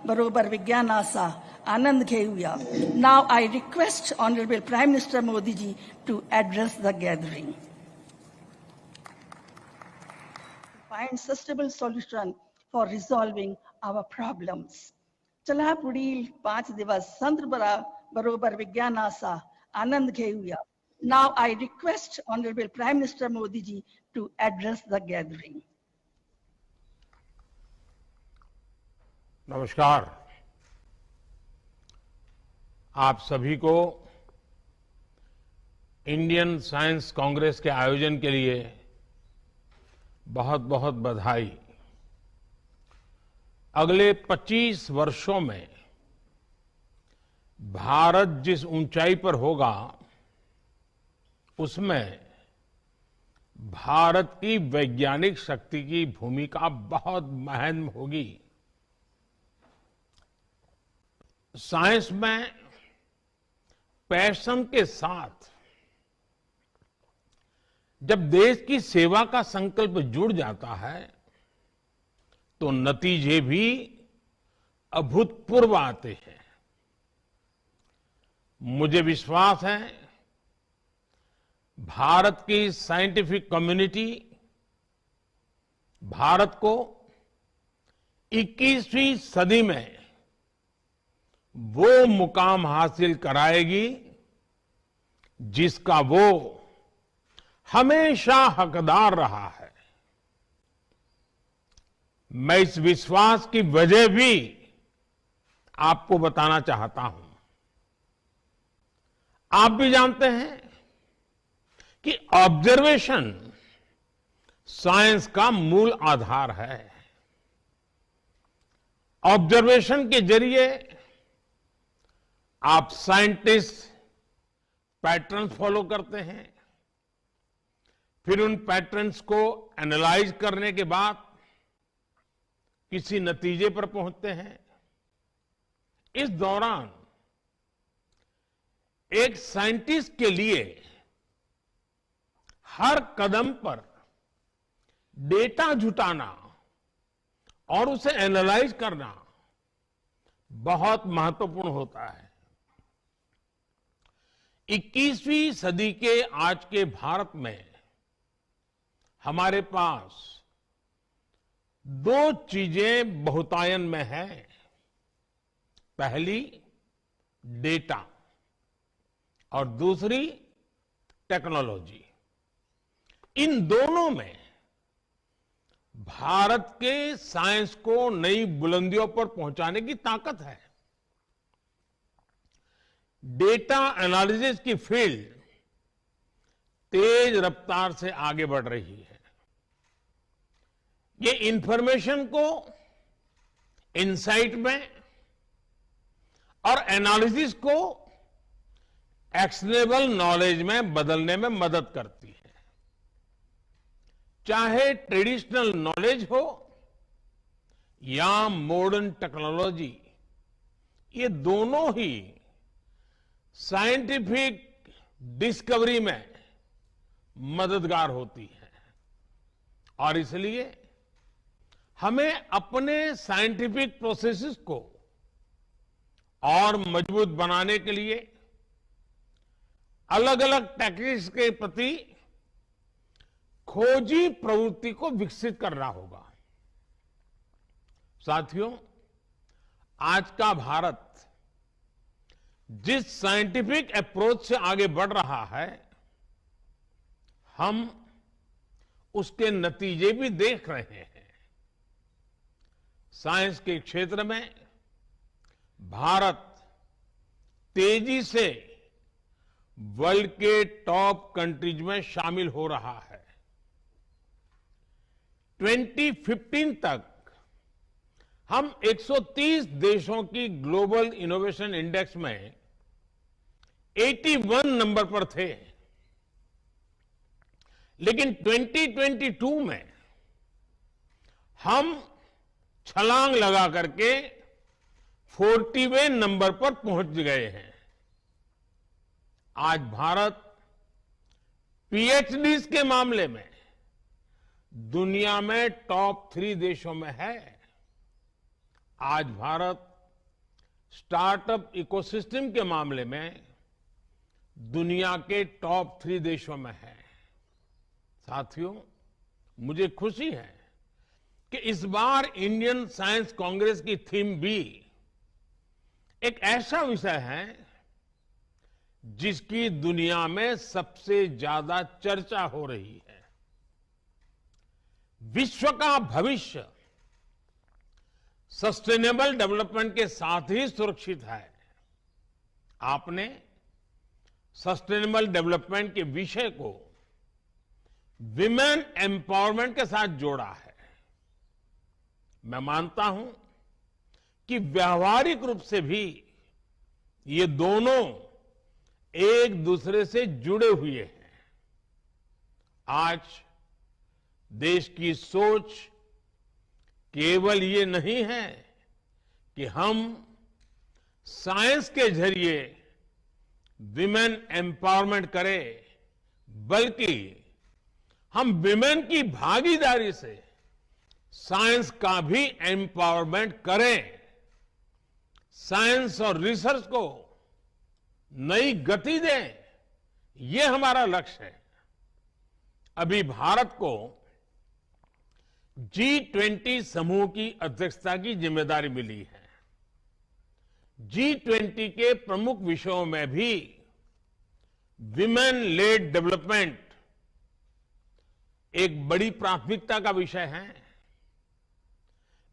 बरोबर विज्ञानाचा आनंद घेऊया. Now I request Honorable Prime Minister Modi ji to address the gathering. Find sustainable solution for resolving our problems. चला पुढील 5 दिवस संत बरोबर विज्ञानाचा आनंद घेऊया. Now I request Honorable Prime Minister Modi ji to address the gathering. नमस्कार. आप सभी को इंडियन साइंस कांग्रेस के आयोजन के लिए बहुत बहुत बधाई. अगले 25 वर्षों में भारत जिस ऊंचाई पर होगा उसमें भारत की वैज्ञानिक शक्ति की भूमिका बहुत महत्वपूर्ण होगी. साइंस में पैशन के साथ जब देश की सेवा का संकल्प जुड़ जाता है तो नतीजे भी अभूतपूर्व आते हैं. मुझे विश्वास है भारत की साइंटिफिक कम्युनिटी भारत को 21वीं सदी में वो मुकाम हासिल कराएगी जिसका वो हमेशा हकदार रहा है. मैं इस विश्वास की वजह भी आपको बताना चाहता हूं. आप भी जानते हैं कि ऑब्जर्वेशन साइंस का मूल आधार है. ऑब्जर्वेशन के जरिए आप साइंटिस्ट पैटर्न फॉलो करते हैं, फिर उन पैटर्न्स को एनालाइज करने के बाद किसी नतीजे पर पहुंचते हैं। इस दौरान एक साइंटिस्ट के लिए हर कदम पर डेटा जुटाना और उसे एनालाइज करना बहुत महत्वपूर्ण होता है। 21वीं सदी के आज के भारत में हमारे पास दो चीजें बहुतायन में हैं। पहली डेटा और दूसरी टेक्नोलॉजी। इन दोनों में भारत के साइंस को नई बुलंदियों पर पहुंचाने की ताकत है। डेटा एनालिसिस की फील्ड तेज रफ्तार से आगे बढ़ रही है। ये इंफॉर्मेशन को इनसाइट में और एनालिसिस को एक्शनेबल नॉलेज में बदलने में मदद करती है। चाहे ट्रेडिशनल नॉलेज हो या मॉडर्न टेक्नोलॉजी, ये दोनों ही साइंटिफिक डिस्कवरी में मददगार होती है। और इसलिए हमें अपने साइंटिफिक प्रोसेसेस को और मजबूत बनाने के लिए अलग अलग टेक्निक्स के प्रति खोजी प्रवृत्ति को विकसित करना होगा। साथियों, आज का भारत जिस साइंटिफिक अप्रोच से आगे बढ़ रहा है, हम उसके नतीजे भी देख रहे हैं। साइंस के क्षेत्र में भारत तेजी से वर्ल्ड के टॉप कंट्रीज में शामिल हो रहा है। 2015 तक हम 130 देशों की ग्लोबल इनोवेशन इंडेक्स में 81 नंबर पर थे, लेकिन 2022 में हम छलांग लगा करके 40वें नंबर पर पहुंच गए हैं। आज भारत पीएचडीज के मामले में दुनिया में टॉप 3 देशों में है। आज भारत स्टार्टअप इकोसिस्टम के मामले में दुनिया के टॉप 3 देशों में है। साथियों, मुझे खुशी है कि इस बार इंडियन साइंस कांग्रेस की थीम भी एक ऐसा विषय है जिसकी दुनिया में सबसे ज्यादा चर्चा हो रही है। विश्व का भविष्य सस्टेनेबल डेवलपमेंट के साथ ही सुरक्षित है। आपने सस्टेनेबल डेवलपमेंट के विषय को विमेन एम्पावरमेंट के साथ जोड़ा है। मैं मानता हूं कि व्यावहारिक रूप से भी ये दोनों एक दूसरे से जुड़े हुए हैं। आज देश की सोच केवल ये नहीं है कि हम साइंस के जरिए विमेन एम्पावरमेंट करें, बल्कि हम विमेन की भागीदारी से साइंस का भी एम्पावरमेंट करें। साइंस और रिसर्च को नई गति दें, ये हमारा लक्ष्य है। अभी भारत को G20 समूह की अध्यक्षता की जिम्मेदारी मिली है। G20 के प्रमुख विषयों में भी विमेन लेड डेवलपमेंट एक बड़ी प्राथमिकता का विषय है।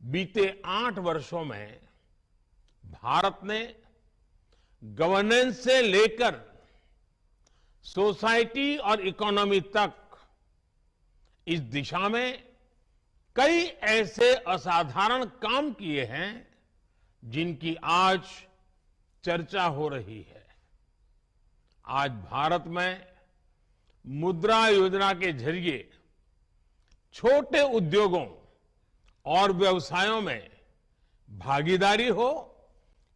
बीते 8 वर्षों में भारत ने गवर्नेंस से लेकर सोसाइटी और इकोनॉमी तक इस दिशा में कई ऐसे असाधारण काम किए हैं जिनकी आज चर्चा हो रही है। आज भारत में मुद्रा योजना के जरिए छोटे उद्योगों और व्यवसायों में भागीदारी हो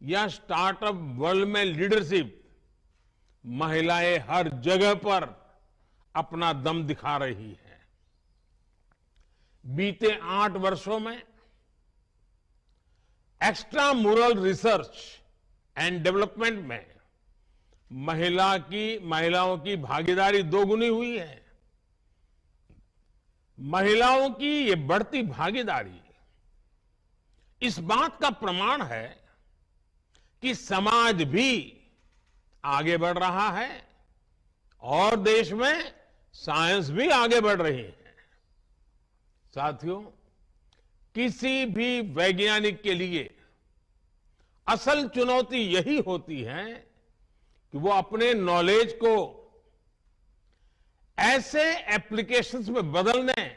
या स्टार्टअप वर्ल्ड में लीडरशिप, महिलाएं हर जगह पर अपना दम दिखा रही हैं। बीते 8 वर्षों में एक्स्ट्रा मुरल रिसर्च एंड डेवलपमेंट में महिलाओं की भागीदारी दोगुनी हुई है। महिलाओं की ये बढ़ती भागीदारी इस बात का प्रमाण है कि समाज भी आगे बढ़ रहा है और देश में साइंस भी आगे बढ़ रही है। साथियों, किसी भी वैज्ञानिक के लिए असल चुनौती यही होती है कि वो अपने नॉलेज को ऐसे एप्लीकेशंस में बदल दें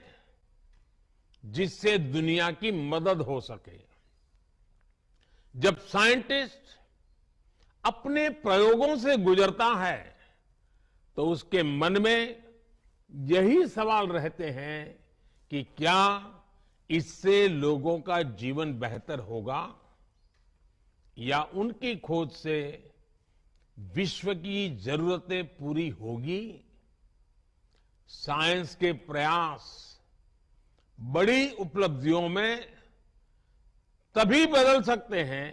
जिससे दुनिया की मदद हो सके। जब साइंटिस्ट अपने प्रयोगों से गुजरता है तो उसके मन में यही सवाल रहते हैं कि क्या इससे लोगों का जीवन बेहतर होगा या उनकी खोज से विश्व की जरूरतें पूरी होगी। साइंस के प्रयास बड़ी उपलब्धियों में तभी बदल सकते हैं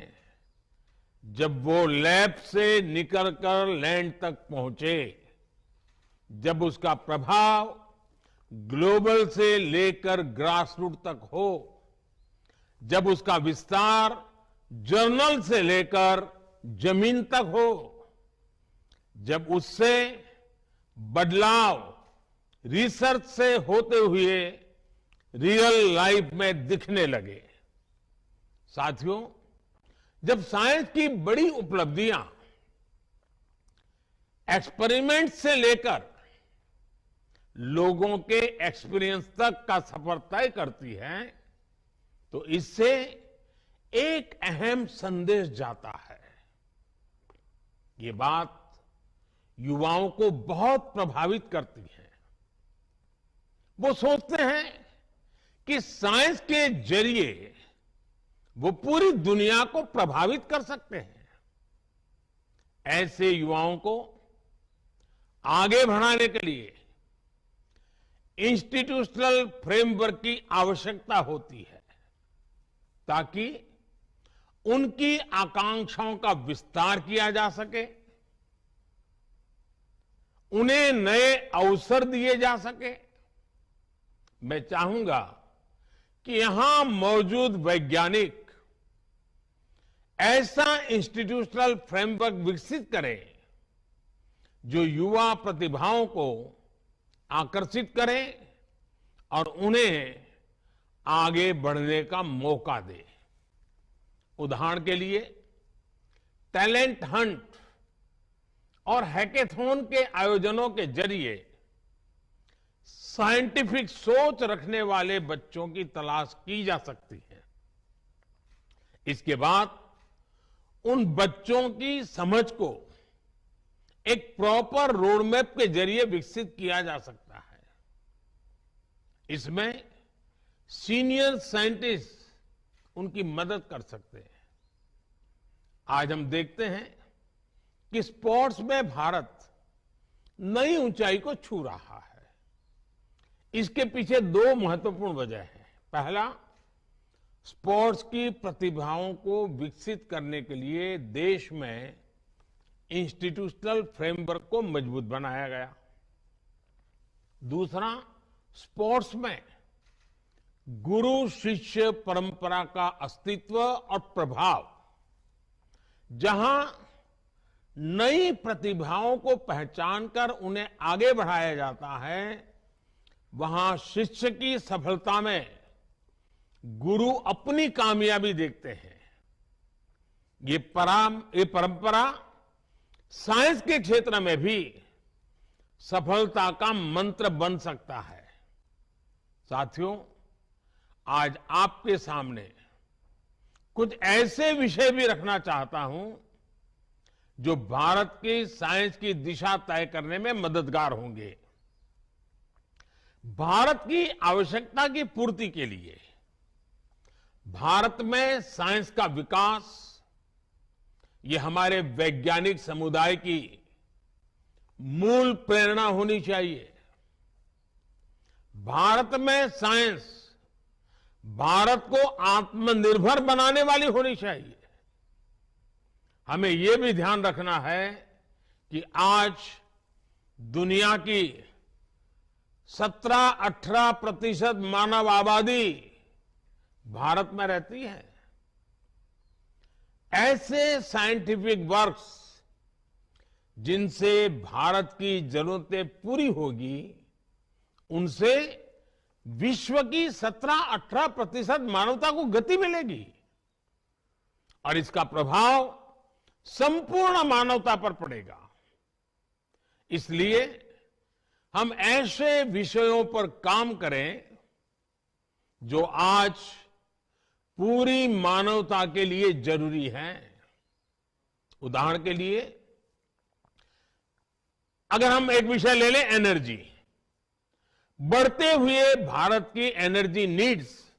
जब वो लैब से निकलकर लैंड तक पहुंचे, जब उसका प्रभाव ग्लोबल से लेकर ग्रासरूट तक हो, जब उसका विस्तार जर्नल से लेकर जमीन तक हो, जब उससे बदलाव रिसर्च से होते हुए रियल लाइफ में दिखने लगे। साथियों, जब साइंस की बड़ी उपलब्धियां एक्सपेरिमेंट से लेकर लोगों के एक्सपीरियंस तक का सफर तय करती है तो इससे एक अहम संदेश जाता है। ये बात युवाओं को बहुत प्रभावित करती है। वो सोचते हैं कि साइंस के जरिए वो पूरी दुनिया को प्रभावित कर सकते हैं। ऐसे युवाओं को आगे बढ़ाने के लिए इंस्टीट्यूशनल फ्रेमवर्क की आवश्यकता होती है ताकि उनकी आकांक्षाओं का विस्तार किया जा सके, उन्हें नए अवसर दिए जा सके। मैं चाहूंगा कि यहां मौजूद वैज्ञानिक ऐसा इंस्टीट्यूशनल फ्रेमवर्क विकसित करें जो युवा प्रतिभाओं को आकर्षित करे और उन्हें आगे बढ़ने का मौका दे। उदाहरण के लिए टैलेंट हंट और हैकेथॉन के आयोजनों के जरिए साइंटिफिक सोच रखने वाले बच्चों की तलाश की जा सकती है। इसके बाद उन बच्चों की समझ को एक प्रॉपर रोड मैप के जरिए विकसित किया जा सकता है। इसमें सीनियर साइंटिस्ट उनकी मदद कर सकते हैं। आज हम देखते हैं कि स्पोर्ट्स में भारत नई ऊंचाई को छू रहा है। इसके पीछे 2 महत्वपूर्ण वजह हैं। पहला, स्पोर्ट्स की प्रतिभाओं को विकसित करने के लिए देश में इंस्टीट्यूशनल फ्रेमवर्क को मजबूत बनाया गया। दूसरा, स्पोर्ट्स में गुरु शिष्य परंपरा का अस्तित्व और प्रभाव, जहां नई प्रतिभाओं को पहचानकर उन्हें आगे बढ़ाया जाता है, वहां शिष्य की सफलता में गुरु अपनी कामयाबी देखते हैं। ये परंपरा साइंस के क्षेत्र में भी सफलता का मंत्र बन सकता है। साथियों, आज आपके सामने कुछ ऐसे विषय भी रखना चाहता हूं जो भारत की साइंस की दिशा तय करने में मददगार होंगे। भारत की आवश्यकता की पूर्ति के लिए भारत में साइंस का विकास, ये हमारे वैज्ञानिक समुदाय की मूल प्रेरणा होनी चाहिए। भारत में साइंस भारत को आत्मनिर्भर बनाने वाली होनी चाहिए। हमें यह भी ध्यान रखना है कि आज दुनिया की 17-18% मानव आबादी भारत में रहती है। ऐसे साइंटिफिक वर्क्स जिनसे भारत की जरूरतें पूरी होगी, उनसे विश्व की 17-18% मानवता को गति मिलेगी और इसका प्रभाव संपूर्ण मानवता पर पड़ेगा। इसलिए हम ऐसे विषयों पर काम करें जो आज पूरी मानवता के लिए जरूरी है। उदाहरण के लिए अगर हम एक विषय ले लें, एनर्जी। बढ़ते हुए भारत की एनर्जी नीड्स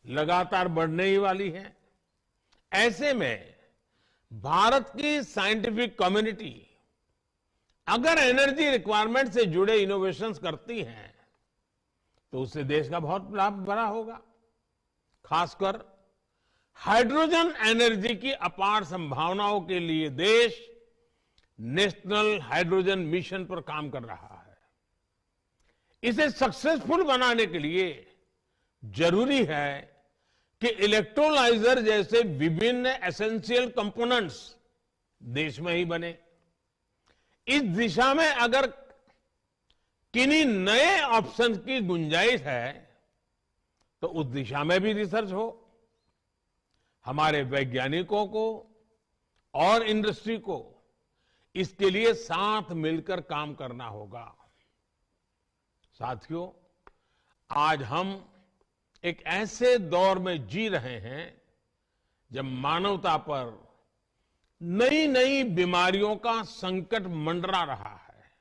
लगातार बढ़ने ही वाली है। ऐसे में भारत की साइंटिफिक कम्युनिटी अगर एनर्जी रिक्वायरमेंट से जुड़े इनोवेशंस करती है तो उससे देश का बहुत लाभ बड़ा होगा। खासकर हाइड्रोजन एनर्जी की अपार संभावनाओं के लिए देश नेशनल हाइड्रोजन मिशन पर काम कर रहा है। इसे सक्सेसफुल बनाने के लिए जरूरी है कि इलेक्ट्रोलाइजर जैसे विभिन्न एसेंशियल कंपोनेंट्स देश में ही बने। इस दिशा में अगर किन्हीं नए ऑप्शन की गुंजाइश है तो उस दिशा में भी रिसर्च हो। हमारे वैज्ञानिकों को और इंडस्ट्री को इसके लिए साथ मिलकर काम करना होगा। साथियों, आज हम एक ऐसे दौर में जी रहे हैं जब मानवता पर नई नई बीमारियों का संकट मंडरा रहा है।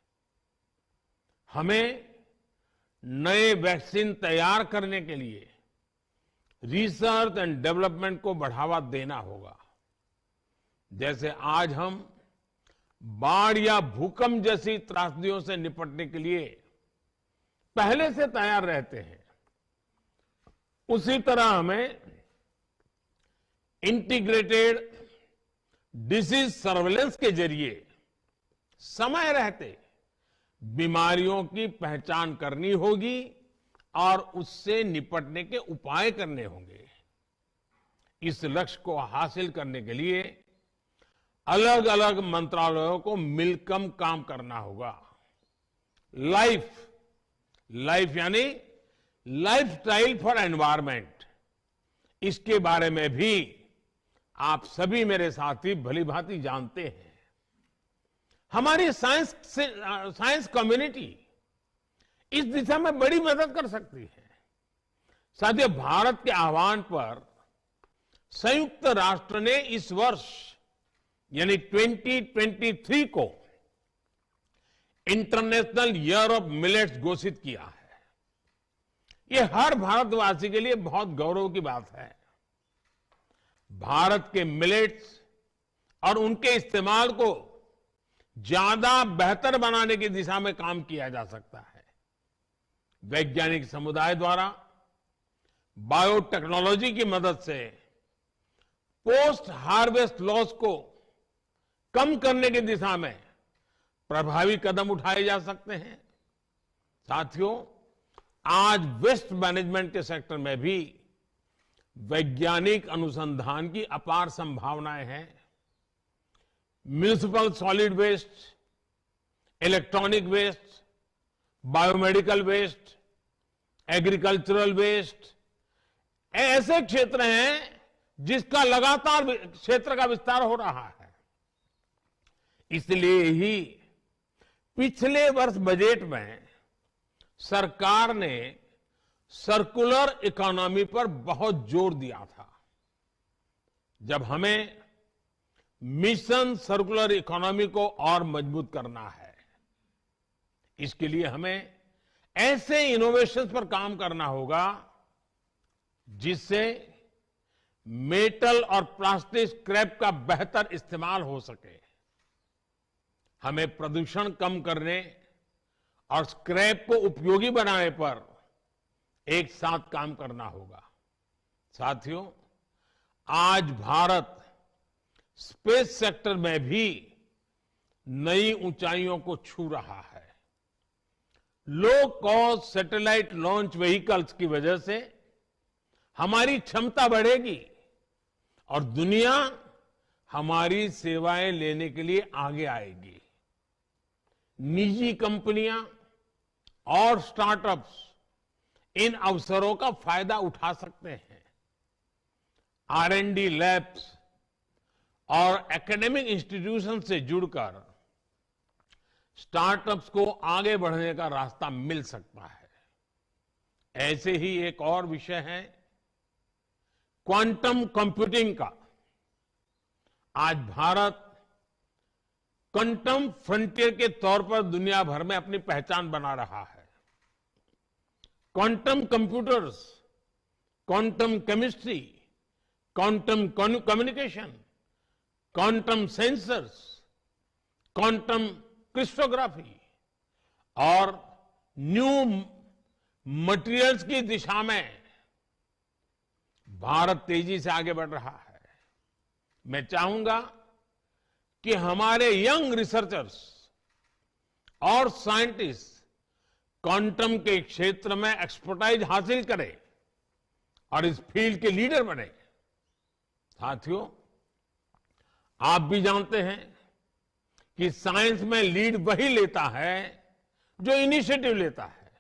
हमें नए वैक्सीन तैयार करने के लिए रिसर्च एंड डेवलपमेंट को बढ़ावा देना होगा। जैसे आज हम बाढ़ या भूकंप जैसी त्रासदियों से निपटने के लिए पहले से तैयार रहते हैं, उसी तरह हमें इंटीग्रेटेड डिसीज सर्वेलेंस के जरिए समय रहते बीमारियों की पहचान करनी होगी और उससे निपटने के उपाय करने होंगे। इस लक्ष्य को हासिल करने के लिए अलग अलग मंत्रालयों को मिलकर काम करना होगा। लाइफ यानी लाइफस्टाइल फॉर एनवायरमेंट, इसके बारे में भी आप सभी मेरे साथी भली भांति जानते हैं। हमारी साइंस कम्युनिटी इस दिशा में बड़ी मदद कर सकती है। साथियों, भारत के आह्वान पर संयुक्त राष्ट्र ने इस वर्ष यानी 2023 को इंटरनेशनल ईयर ऑफ मिलेट्स घोषित किया है। ये हर भारतवासी के लिए बहुत गौरव की बात है। भारत के मिलेट्स और उनके इस्तेमाल को ज्यादा बेहतर बनाने की दिशा में काम किया जा सकता है। वैज्ञानिक समुदाय द्वारा बायोटेक्नोलॉजी की मदद से पोस्ट हार्वेस्ट लॉस को कम करने की दिशा में प्रभावी कदम उठाए जा सकते हैं। साथियों, आज वेस्ट मैनेजमेंट के सेक्टर में भी वैज्ञानिक अनुसंधान की अपार संभावनाएं हैं। Municipal solid waste, electronic waste, biomedical waste, agricultural waste, ऐसे क्षेत्र हैं जिसका लगातार क्षेत्र का विस्तार हो रहा है। इसलिए ही पिछले वर्ष बजट में सरकार ने सर्कुलर इकोनॉमी पर बहुत जोर दिया था। जब हमें मिशन सर्कुलर इकोनॉमी को और मजबूत करना है, इसके लिए हमें ऐसे इनोवेशंस पर काम करना होगा जिससे मेटल और प्लास्टिक स्क्रैप का बेहतर इस्तेमाल हो सके। हमें प्रदूषण कम करने और स्क्रैप को उपयोगी बनाने पर एक साथ काम करना होगा। साथियों, आज भारत स्पेस सेक्टर में भी नई ऊंचाइयों को छू रहा है। Low cost satellite launch vehicles की वजह से हमारी क्षमता बढ़ेगी और दुनिया हमारी सेवाएं लेने के लिए आगे आएगी। निजी कंपनियां और स्टार्टअप्स इन अवसरों का फायदा उठा सकते हैं। R&D लैब्स और एकेडमिक इंस्टीट्यूशन से जुड़कर स्टार्टअप्स को आगे बढ़ने का रास्ता मिल सकता है। ऐसे ही एक और विषय है क्वांटम कंप्यूटिंग का। आज भारत क्वांटम फ्रंटियर के तौर पर दुनिया भर में अपनी पहचान बना रहा है। Quantum computers, quantum chemistry, quantum communication, quantum sensors, quantum cryptography और न्यू मटेरियल्स की दिशा में भारत तेजी से आगे बढ़ रहा है। मैं चाहूंगा कि हमारे यंग रिसर्चर्स और साइंटिस्ट क्वांटम के क्षेत्र में एक्सपर्टाइज हासिल करें और इस फील्ड के लीडर बने। साथियों, आप भी जानते हैं कि साइंस में लीड वही लेता है जो इनिशिएटिव लेता है।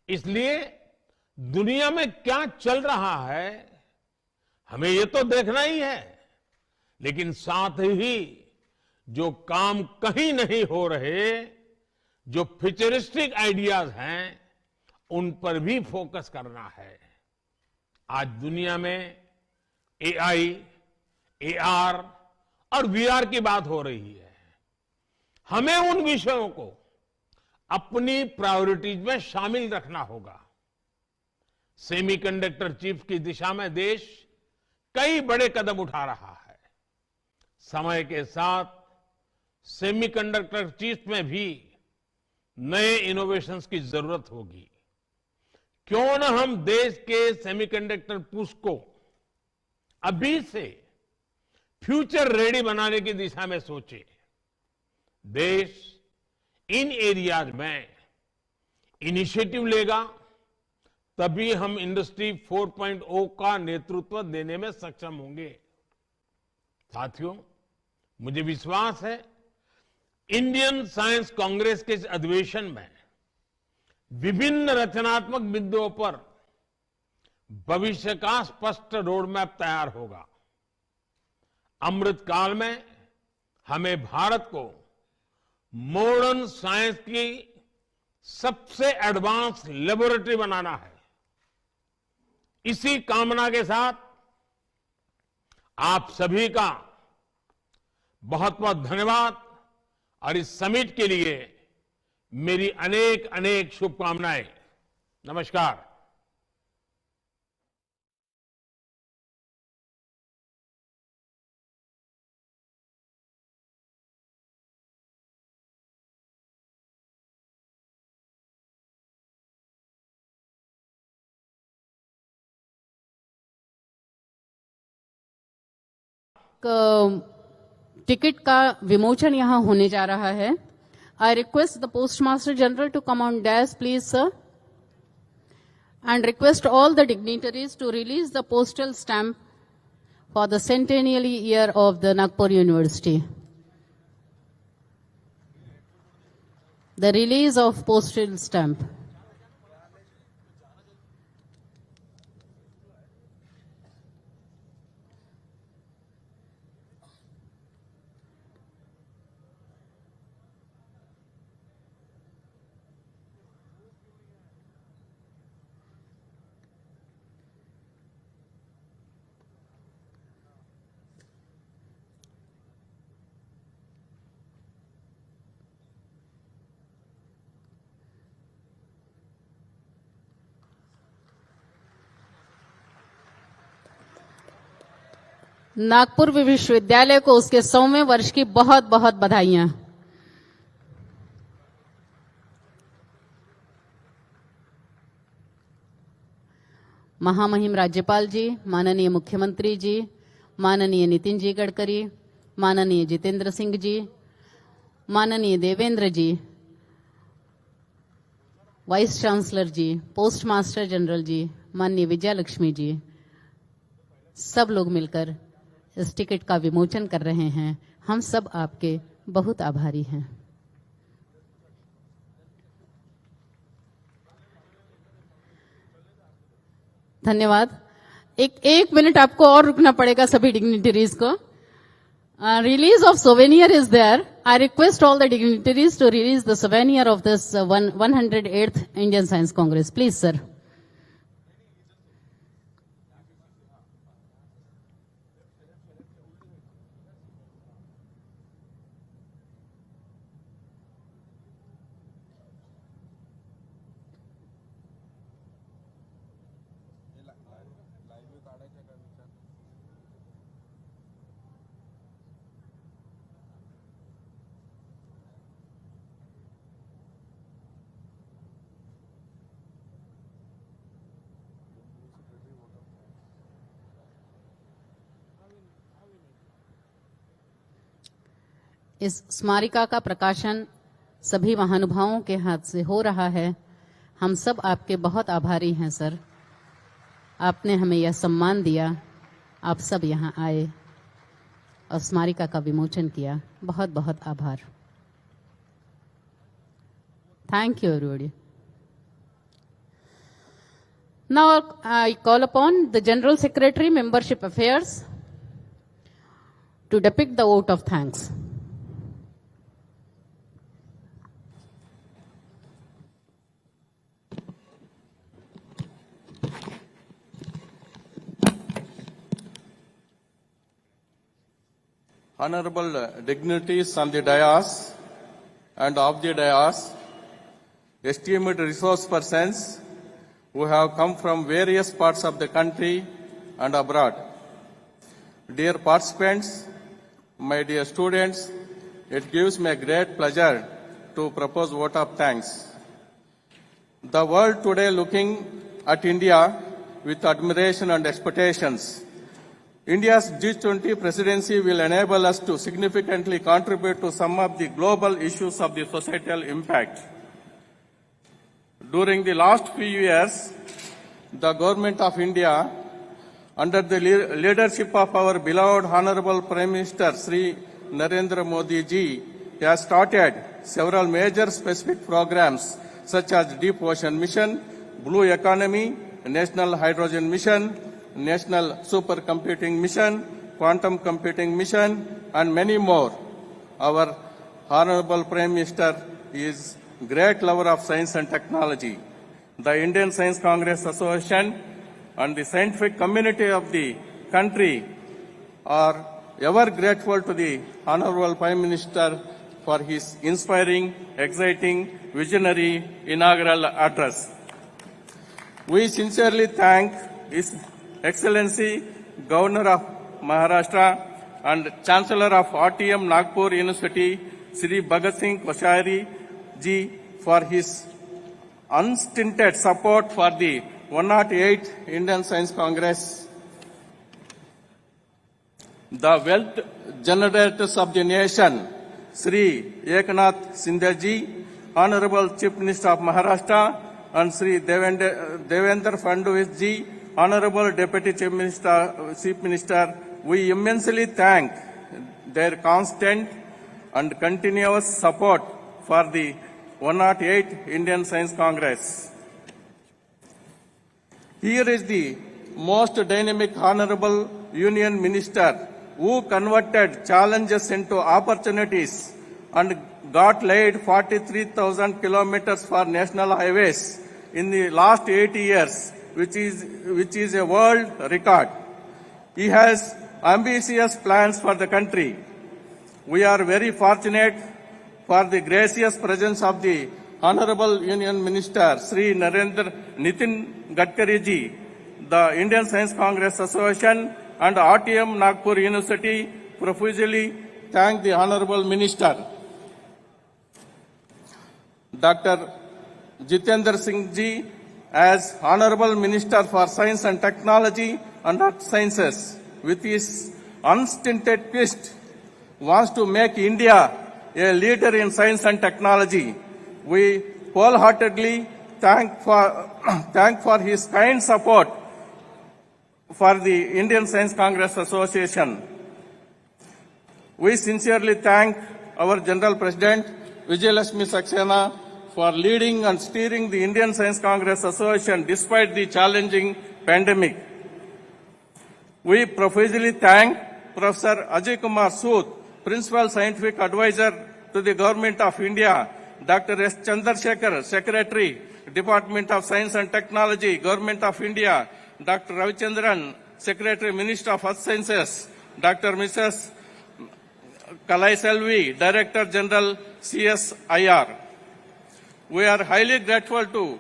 इसलिए दुनिया में क्या चल रहा है हमें ये तो देखना ही है, लेकिन साथ ही जो काम कहीं नहीं हो रहे, जो फ्यूचरिस्टिक आइडियाज हैं, उन पर भी फोकस करना है। आज दुनिया में AI, AR और VR की बात हो रही है। हमें उन विषयों को अपनी प्रायोरिटीज में शामिल रखना होगा। सेमीकंडक्टर चिप्स की दिशा में देश कई बड़े कदम उठा रहा है। समय के साथ सेमीकंडक्टर चिप्स में भी नए इनोवेशंस की जरूरत होगी। क्यों न हम देश के सेमीकंडक्टर पुश को अभी से फ्यूचर रेडी बनाने की दिशा में सोचे। देश इन एरियाज में इनिशिएटिव लेगा, तभी हम इंडस्ट्री 4.0 का नेतृत्व देने में सक्षम होंगे। साथियों, मुझे विश्वास है इंडियन साइंस कांग्रेस के इस अधिवेशन में विभिन्न रचनात्मक बिंदुओं पर भविष्य का स्पष्ट रोड मैप तैयार होगा। अमृतकाल में हमें भारत को मॉडर्न साइंस की सबसे एडवांस लेबोरेटरी बनाना है। इसी कामना के साथ आप सभी का बहुत बहुत धन्यवाद और इस समिट के लिए मेरी अनेक अनेक शुभकामनाएं। नमस्कार। टिकट का विमोचन यहाँ होने जा रहा है। I request the postmaster general to come on dash please sir, and request all the dignitaries to release the postal stamp for the centennial year of the Nagpur University. The release of postal stamp. Nagpur विश्वविद्यालय को उसके 100वें वर्ष की बहुत बहुत बधाइयां। महामहिम राज्यपाल जी, माननीय मुख्यमंत्री जी, माननीय नितिन जी गडकरी, माननीय जितेंद्र सिंह जी, माननीय देवेंद्र जी, वाइस चांसलर जी, पोस्ट मास्टर जनरल जी, माननीय विजयलक्ष्मी जी, सब लोग मिलकर इस टिकट का विमोचन कर रहे हैं। हम सब आपके बहुत आभारी हैं। धन्यवाद। एक मिनट आपको और रुकना पड़ेगा सभी डिग्निटरीज को। Release of souvenir is there. I request all the dignitaries to release the souvenir of this 108th Indian Science Congress. Please, sir. इस स्मारिका का प्रकाशन सभी महानुभावों के हाथ से हो रहा है। हम सब आपके बहुत आभारी हैं सर। आपने हमें यह सम्मान दिया, आप सब यहाँ आए और स्मारिका का विमोचन किया। बहुत बहुत आभार। Thank you everybody. Now I call upon the General Secretary, Membership Affairs, to depict the vote of thanks. Honorable dignitaries on the dais and off the dais, esteemed resource persons who have come from various parts of the country and abroad. Dear participants, my dear students, it gives me a great pleasure to propose vote of thanks. The world today looking at India with admiration and expectations. India's G20 presidency will enable us to significantly contribute to some of the global issues of the societal impact. During the last few years, the Government of India, under the leadership of our beloved Honorable Prime Minister Sri Narendra Modi ji, has started several major specific programs such as Deep Ocean Mission, Blue Economy, National Hydrogen Mission, National Supercomputing Mission, Quantum Computing Mission, and many more. Our Honorable Prime Minister is a great lover of science and technology. The Indian Science Congress Association and the scientific community of the country are ever grateful to the Honorable Prime Minister for his inspiring, exciting, visionary inaugural address. We sincerely thank His Excellency Governor of Maharashtra and Chancellor of RTM Nagpur University, Sri Bhagat Singh Koshari ji, for his unstinted support for the 108th Indian Science Congress. The wealth generators of the nation, Sri Eknath Shinde ji, Honorable Chief Minister of Maharashtra, and Sri Devendra Fadnavis ji, Honorable Deputy Chief Minister, we immensely thank their constant and continuous support for the 108th Indian Science Congress. Here is the most dynamic Honorable Union Minister who converted challenges into opportunities and got laid 43,000 kilometers for national highways in the last 8 years, which is a world record. He has ambitious plans for the country. We are very fortunate for the gracious presence of the Honorable Union Minister Sri Nitin Gadkari ji. The Indian Science Congress Association and RTM Nagpur University profusely thank the Honorable Minister. Dr. Jitendra Singh Ji, as Honorable Minister for Science and Technology and Earth Sciences, with his unstinted twist, wants to make India a leader in science and technology. We wholeheartedly thank for his kind support for the Indian Science Congress Association. We sincerely thank our General President Vijayalakshmi Saxena for leading and steering the Indian Science Congress Association despite the challenging pandemic. We profusely thank Professor Ajay Kumar Sood, Principal Scientific Advisor to the Government of India, Dr. S. Chandrasekhar, Secretary, Department of Science and Technology, Government of India, Dr. Ravichandran, Secretary, Minister of Earth Sciences, Dr. Mrs. Kalai Selvi, Director General, CSIR. We are highly grateful to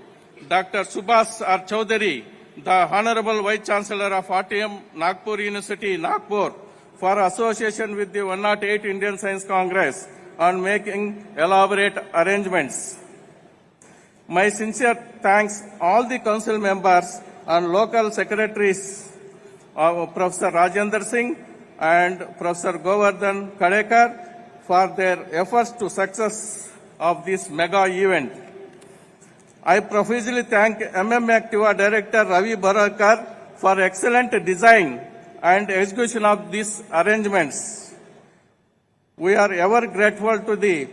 Dr. Subhas R. Chaudhary, the Honorable Vice Chancellor of RTM Nagpur University, Nagpur, for association with the 108 Indian Science Congress on making elaborate arrangements. My sincere thanks all the council members and local secretaries of Professor Rajendra Singh and Professor Govardhan Kadekar for their efforts to success of this mega event. I profusely thank Activa Director Ravi Barakar for excellent design and execution of these arrangements. We are ever grateful to the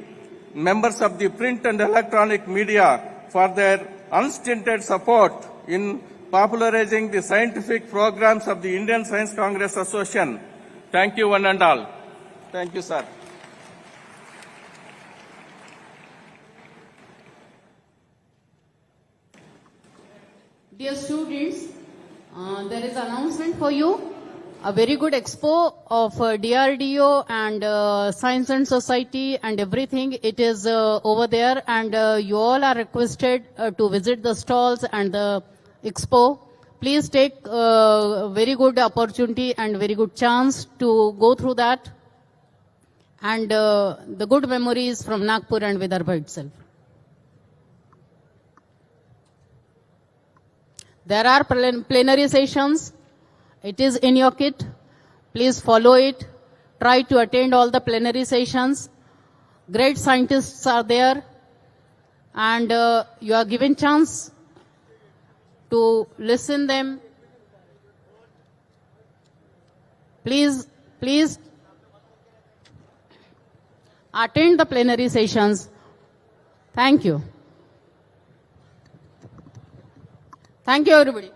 members of the print and electronic media for their unstinted support in popularizing the scientific programs of the Indian Science Congress Association. Thank you one and all. Thank you, sir. Dear students, there is an announcement for you. A very good expo of DRDO and Science and Society and everything. It is over there, and you all are requested to visit the stalls and the expo. Please take very good opportunity and very good chance to go through that, and the good memories from Nagpur and Vidarbha itself. There are plenary sessions. It is in your kit. Please follow it. Try to attend all the plenary sessions. Great scientists are there, and you are given chance to listen them. Please attend the plenary sessions. Thank you. Thank you, everybody.